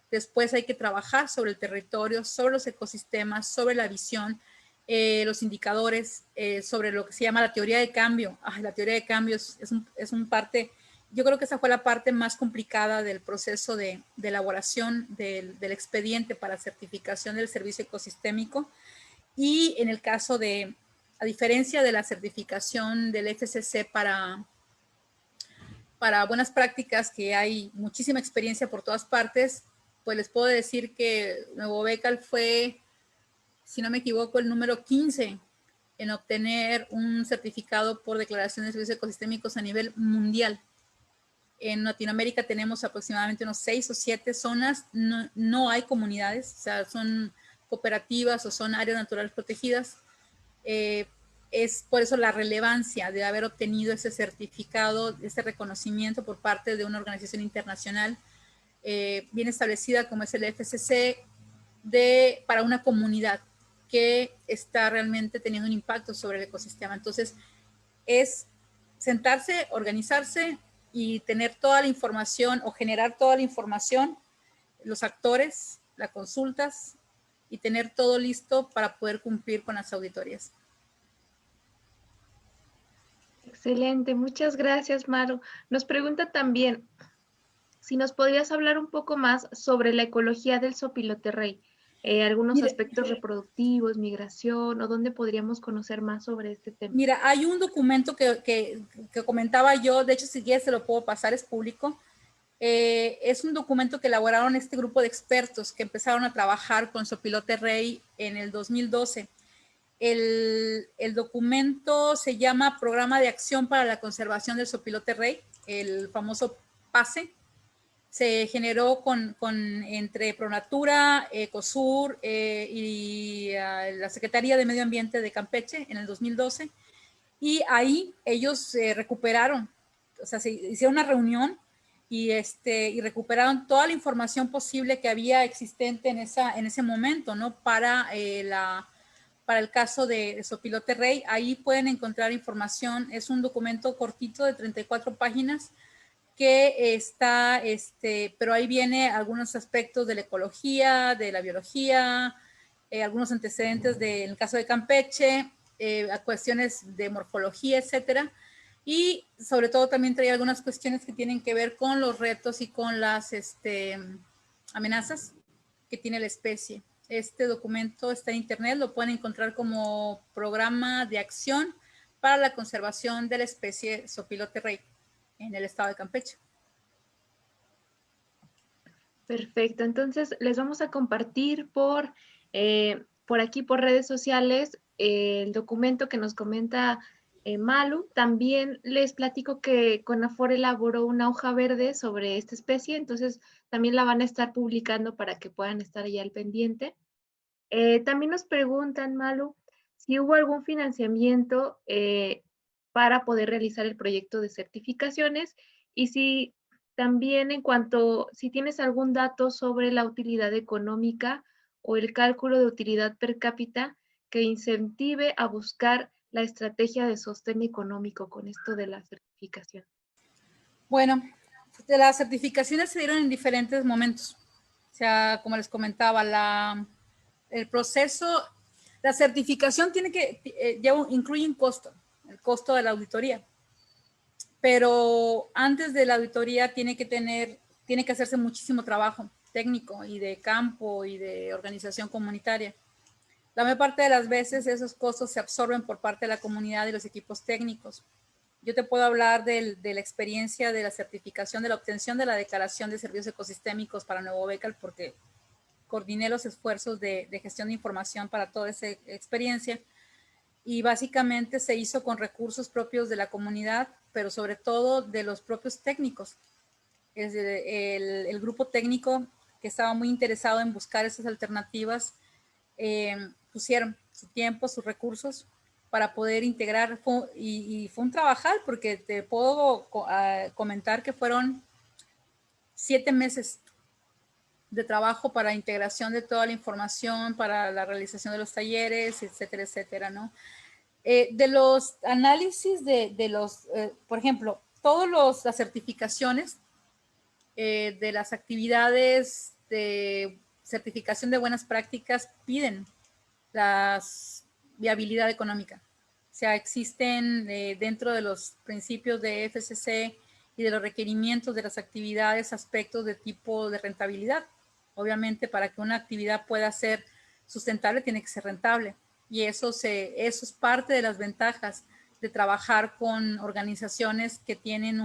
Después hay que trabajar sobre el territorio, sobre los ecosistemas, sobre la visión, los indicadores, sobre lo que se llama la teoría de cambio. La teoría de cambio es un parte, yo creo que esa fue la parte más complicada del proceso de elaboración del expediente para certificación del servicio ecosistémico. Y en el caso de, a diferencia de la certificación del FCC para buenas prácticas, que hay muchísima experiencia por todas partes, pues les puedo decir que Nuevo Becal fue, si no me equivoco, el número 15 en obtener un certificado por declaración de servicios ecosistémicos a nivel mundial. En Latinoamérica tenemos aproximadamente unos 6 o 7 zonas, no hay comunidades, o sea, son cooperativas o son áreas naturales protegidas. Es por eso la relevancia de haber obtenido ese certificado, ese reconocimiento por parte de una organización internacional bien establecida como es el FCC para una comunidad que está realmente teniendo un impacto sobre el ecosistema. Entonces, es sentarse, organizarse y tener toda la información o generar toda la información, los actores, las consultas y tener todo listo para poder cumplir con las auditorías. Excelente, muchas gracias, Maru. Nos pregunta también si nos podrías hablar un poco más sobre la ecología del sopilote rey, algunos aspectos reproductivos, migración, o dónde podríamos conocer más sobre este tema. Mira, hay un documento que comentaba yo, de hecho si quieres se lo puedo pasar, es público, Es un documento que elaboraron este grupo de expertos que empezaron a trabajar con Sopilote Rey en el 2012. El documento se llama Programa de Acción para la Conservación del Sopilote Rey, el famoso PASE. Se generó entre Pronatura, Ecosur y la Secretaría de Medio Ambiente de Campeche en el 2012. Y ahí ellos recuperaron, o sea, se hicieron una reunión y recuperaron toda la información posible que había existente en ese momento, ¿no? Para el caso de Sopilote Rey. Ahí pueden encontrar información. Es un documento cortito de 34 páginas que está, pero ahí viene algunos aspectos de la ecología, de la biología, algunos antecedentes del caso de Campeche, a cuestiones de morfología, etcétera. Y sobre todo también trae algunas cuestiones que tienen que ver con los retos y con las amenazas que tiene la especie. Este documento está en internet, lo pueden encontrar como Programa de Acción para la Conservación de la Especie Sopilote Rey en el estado de Campeche. Perfecto, entonces les vamos a compartir por aquí por redes sociales el documento que nos comenta Malu. También les platico que CONAFOR elaboró una hoja verde sobre esta especie, entonces también la van a estar publicando para que puedan estar allá al pendiente. También nos preguntan, Malu, si hubo algún financiamiento para poder realizar el proyecto de certificaciones y si también si tienes algún dato sobre la utilidad económica o el cálculo de utilidad per cápita que incentive a buscar la estrategia de sostén económico con esto de la certificación. Bueno, las certificaciones se dieron en diferentes momentos. O sea, como les comentaba, el proceso, la certificación incluye un costo, el costo de la auditoría. Pero antes de la auditoría tiene que hacerse muchísimo trabajo técnico y de campo y de organización comunitaria. La mayor parte de las veces esos costos se absorben por parte de la comunidad y los equipos técnicos. Yo te puedo hablar de la experiencia de la certificación, de la obtención de la declaración de servicios ecosistémicos para Nuevo Bécal, porque coordiné los esfuerzos de gestión de información para toda esa experiencia. Y básicamente se hizo con recursos propios de la comunidad, pero sobre todo de los propios técnicos. El grupo técnico que estaba muy interesado en buscar esas alternativas pusieron su tiempo, sus recursos para poder integrar, y fue un trabajar, porque te puedo comentar que fueron 7 meses de trabajo para integración de toda la información, para la realización de los talleres, etcétera, etcétera, ¿no? De los análisis por ejemplo, todas las certificaciones de las actividades de certificación de buenas prácticas piden la viabilidad económica. O sea, existen dentro de los principios de FSC y de los requerimientos de las actividades aspectos de tipo de rentabilidad. Obviamente, para que una actividad pueda ser sustentable, tiene que ser rentable. Y eso es parte de las ventajas de trabajar con organizaciones que tienen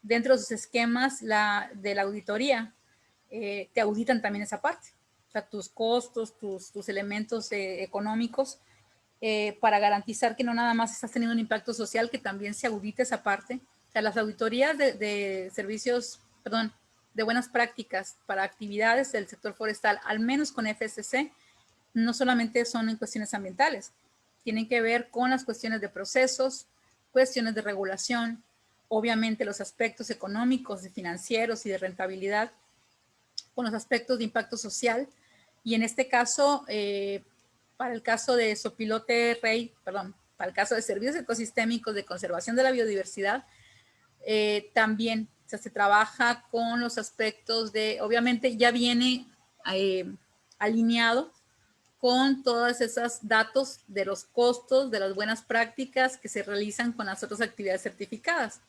dentro de sus esquemas de la auditoría, te auditan también esa parte. O sea, tus costos, tus elementos económicos, para garantizar que no nada más estás teniendo un impacto social, que también se audite esa parte. O sea, las auditorías de servicios, perdón, de buenas prácticas para actividades del sector forestal, al menos con FSC, no solamente son en cuestiones ambientales, tienen que ver con las cuestiones de procesos, cuestiones de regulación, obviamente los aspectos económicos, financieros y de rentabilidad, con los aspectos de impacto social. Y en este caso, para el caso de Sopilote Rey, perdón, para el caso de servicios ecosistémicos de conservación de la biodiversidad, también se trabaja con los aspectos obviamente ya viene alineado con todos esos datos de los costos, de las buenas prácticas que se realizan con las otras actividades certificadas.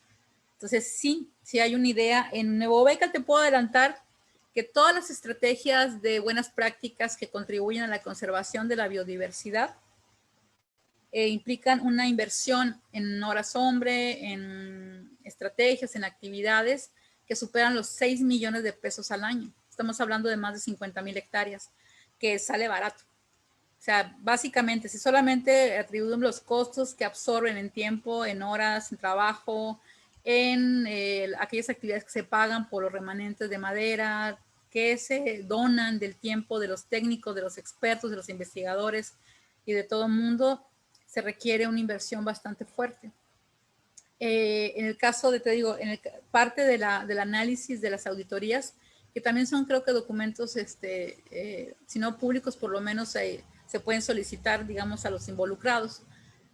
Entonces, sí hay una idea. En Nuevo Bécal te puedo adelantar que todas las estrategias de buenas prácticas que contribuyen a la conservación de la biodiversidad implican una inversión en horas hombre, en estrategias, en actividades que superan los 6 millones de pesos al año. Estamos hablando de más de 50,000 hectáreas, que sale barato. O sea, básicamente, si solamente atribuimos los costos que absorben en tiempo, en horas, en trabajo, en aquellas actividades que se pagan por los remanentes de madera, que se donan del tiempo de los técnicos, de los expertos, de los investigadores y de todo el mundo, se requiere una inversión bastante fuerte. En el caso de, te digo, parte del análisis de las auditorías, que también son, creo que, documentos, si no públicos, por lo menos se pueden solicitar, digamos, a los involucrados.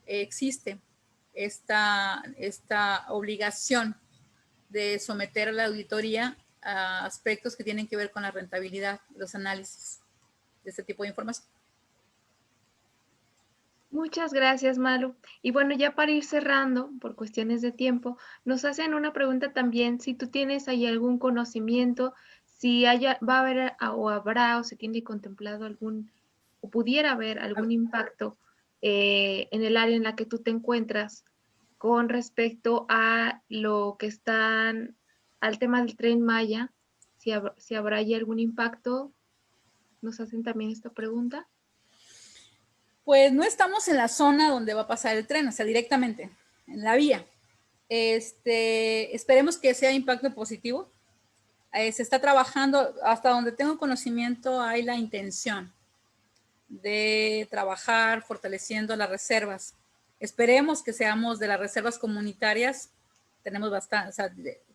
Existe esta obligación de someter a la auditoría a aspectos que tienen que ver con la rentabilidad, los análisis de este tipo de información. Muchas gracias, Malu. Y bueno, ya para ir cerrando, por cuestiones de tiempo, nos hacen una pregunta también, si tú tienes ahí algún conocimiento, si va a haber o habrá o se tiene contemplado algún, o pudiera haber algún impacto en el área en la que tú te encuentras con respecto a lo que al tema del Tren Maya, si habrá ahí algún impacto, nos hacen también esta pregunta. Pues no estamos en la zona donde va a pasar el tren, o sea, directamente en la vía. Esperemos que sea impacto positivo. Se está trabajando, hasta donde tengo conocimiento, hay la intención de trabajar fortaleciendo las reservas. Esperemos que seamos de las reservas comunitarias. Tenemos bastante, o sea,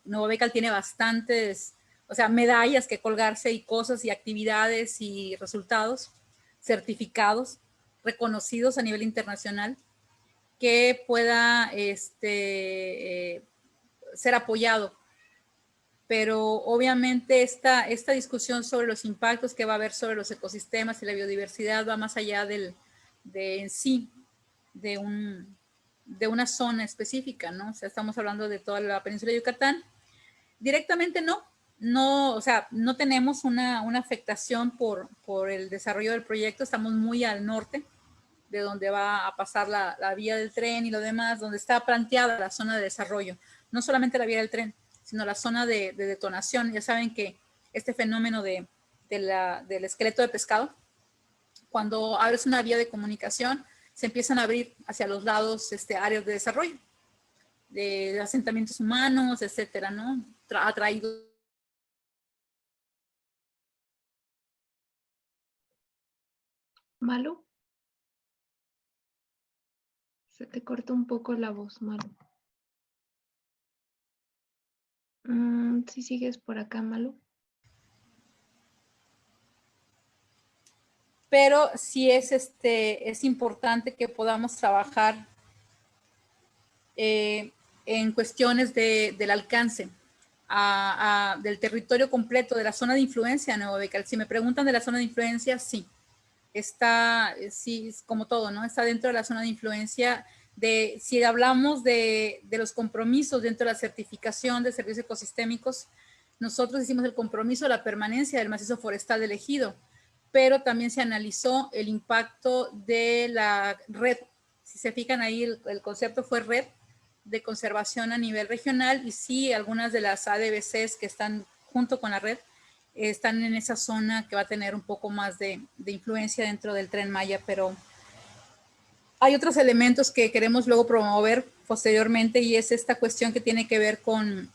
Nuevo Becal tiene bastantes, o sea, medallas que colgarse y cosas y actividades y resultados certificados, reconocidos a nivel internacional, que pueda ser apoyado. Pero obviamente esta discusión sobre los impactos que va a haber sobre los ecosistemas y la biodiversidad va más allá de una zona específica, ¿no? O sea, estamos hablando de toda la península de Yucatán. Directamente no, o sea, no tenemos una afectación por el desarrollo del proyecto. Estamos muy al norte de donde va a pasar la vía del tren y lo demás, donde está planteada la zona de desarrollo. No solamente la vía del tren, sino la zona de detonación. Ya saben que este fenómeno del esqueleto de pescado, cuando abres una vía de comunicación, se empiezan a abrir hacia los lados áreas de desarrollo, de asentamientos humanos, etcétera, ¿no? Atraídos. ¿Malu? Se te corta un poco la voz, Malu. Si sigues por acá, Malu. Pero sí es importante que podamos trabajar en cuestiones del alcance del territorio completo, de la zona de influencia de Nuevo Becal. Si me preguntan de la zona de influencia, sí. Sí, como todo, ¿no? Está dentro de la zona de influencia si hablamos de los compromisos dentro de la certificación de servicios ecosistémicos, nosotros hicimos el compromiso de la permanencia del macizo forestal elegido, pero también se analizó el impacto de la red. Si se fijan ahí, el concepto fue red de conservación a nivel regional, y sí, algunas de las ADBCs que están junto con la red están en esa zona que va a tener un poco más de influencia dentro del Tren Maya, pero hay otros elementos que queremos luego promover posteriormente, y es esta cuestión que tiene que ver con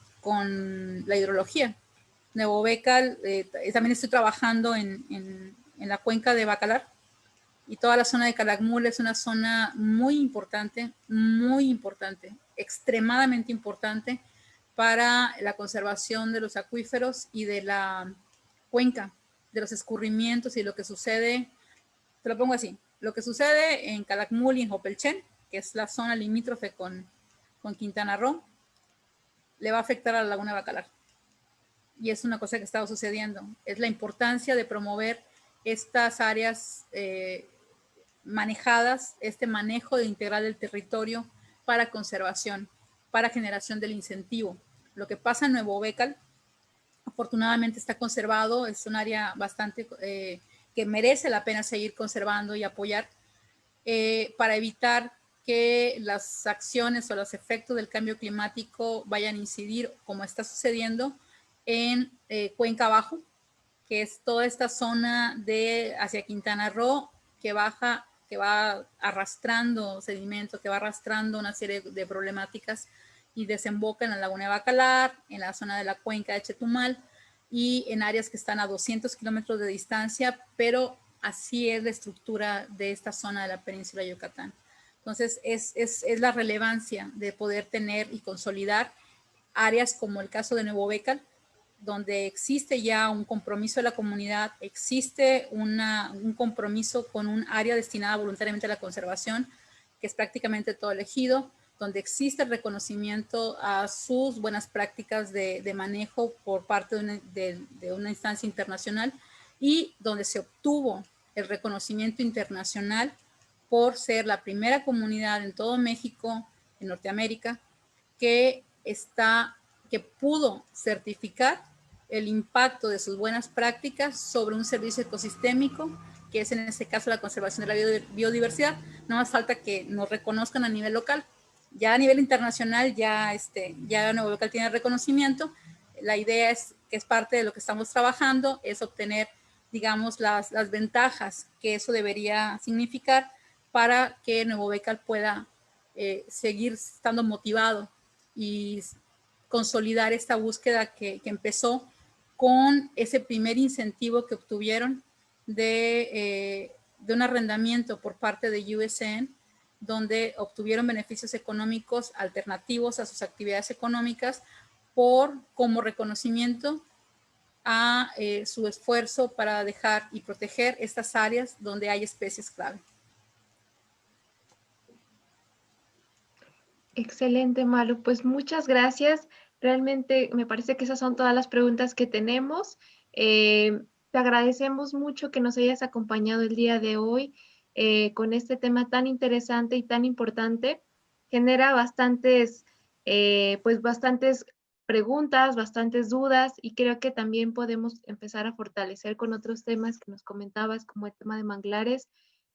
la hidrología. Nuevo Becal, también estoy trabajando en la cuenca de Bacalar, y toda la zona de Calakmul es una zona muy importante, extremadamente importante para la conservación de los acuíferos y de la cuenca, de los escurrimientos y lo que sucede. Te lo pongo así: lo que sucede en Calakmul y en Jopelchen, que es la zona limítrofe con Quintana Roo, le va a afectar a la laguna de Bacalar. Y es una cosa que ha estado sucediendo. Es la importancia de promover estas áreas manejadas, este manejo integral del territorio para conservación, para generación del incentivo. Lo que pasa en Nuevo Becal, afortunadamente está conservado, es un área bastante que merece la pena seguir conservando y apoyar para evitar que las acciones o los efectos del cambio climático vayan a incidir, como está sucediendo, en Cuenca Bajo, que es toda esta zona de hacia Quintana Roo, que baja, que va arrastrando sedimento, que va arrastrando una serie de problemáticas y desemboca en la Laguna de Bacalar, en la zona de la cuenca de Chetumal y en áreas que están a 200 kilómetros de distancia, pero así es la estructura de esta zona de la península de Yucatán. Entonces, es la relevancia de poder tener y consolidar áreas como el caso de Nuevo Bécal, donde existe ya un compromiso de la comunidad, existe un compromiso con un área destinada voluntariamente a la conservación, que es prácticamente todo el ejido, donde existe el reconocimiento a sus buenas prácticas de manejo por parte de una instancia internacional y donde se obtuvo el reconocimiento internacional por ser la primera comunidad en todo México, en Norteamérica, que pudo certificar el impacto de sus buenas prácticas sobre un servicio ecosistémico, que es en este caso la conservación de la biodiversidad. No más falta que nos reconozcan a nivel local. Ya a nivel internacional, ya Nuevo Bécal tiene reconocimiento. La idea es que es parte de lo que estamos trabajando, es obtener, digamos, las ventajas que eso debería significar para que Nuevo Bécal pueda seguir estando motivado y consolidar esta búsqueda que empezó con ese primer incentivo que obtuvieron de un arrendamiento por parte de USN, donde obtuvieron beneficios económicos alternativos a sus actividades económicas como reconocimiento a su esfuerzo para dejar y proteger estas áreas donde hay especies clave. Excelente, Malu. Pues muchas gracias. Realmente me parece que esas son todas las preguntas que tenemos. Te agradecemos mucho que nos hayas acompañado el día de hoy con este tema tan interesante y tan importante. Genera bastantes preguntas, bastantes dudas y creo que también podemos empezar a fortalecer con otros temas que nos comentabas, como el tema de manglares,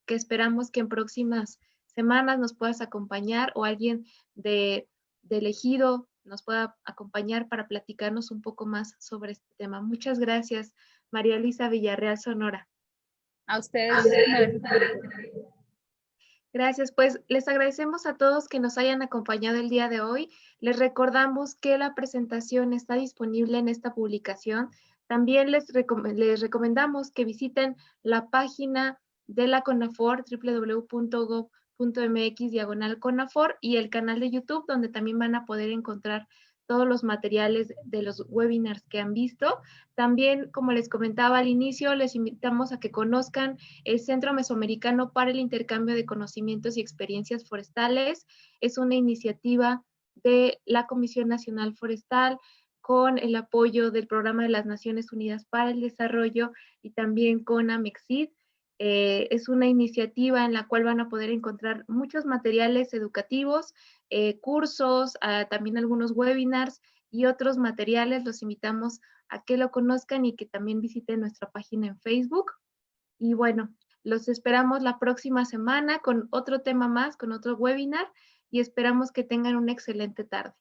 que esperamos que en próximas semanas nos puedas acompañar o alguien del ejido nos pueda acompañar para platicarnos un poco más sobre este tema. Muchas gracias, María Elisa Villarreal Sonora. A ustedes. Gracias, pues les agradecemos a todos que nos hayan acompañado el día de hoy. Les recordamos que la presentación está disponible en esta publicación. También les recomendamos que visiten la página de la CONAFOR, www.gov.mx/CONAFOR, y el canal de YouTube, donde también van a poder encontrar todos los materiales de los webinars que han visto. También, como les comentaba al inicio, les invitamos a que conozcan el Centro Mesoamericano para el Intercambio de Conocimientos y Experiencias Forestales. Es una iniciativa de la Comisión Nacional Forestal con el apoyo del Programa de las Naciones Unidas para el Desarrollo y también con AMEXID. Es una iniciativa en la cual van a poder encontrar muchos materiales educativos, cursos, también algunos webinars y otros materiales. Los invitamos a que lo conozcan y que también visiten nuestra página en Facebook. Y bueno, los esperamos la próxima semana con otro tema más, con otro webinar, y esperamos que tengan una excelente tarde.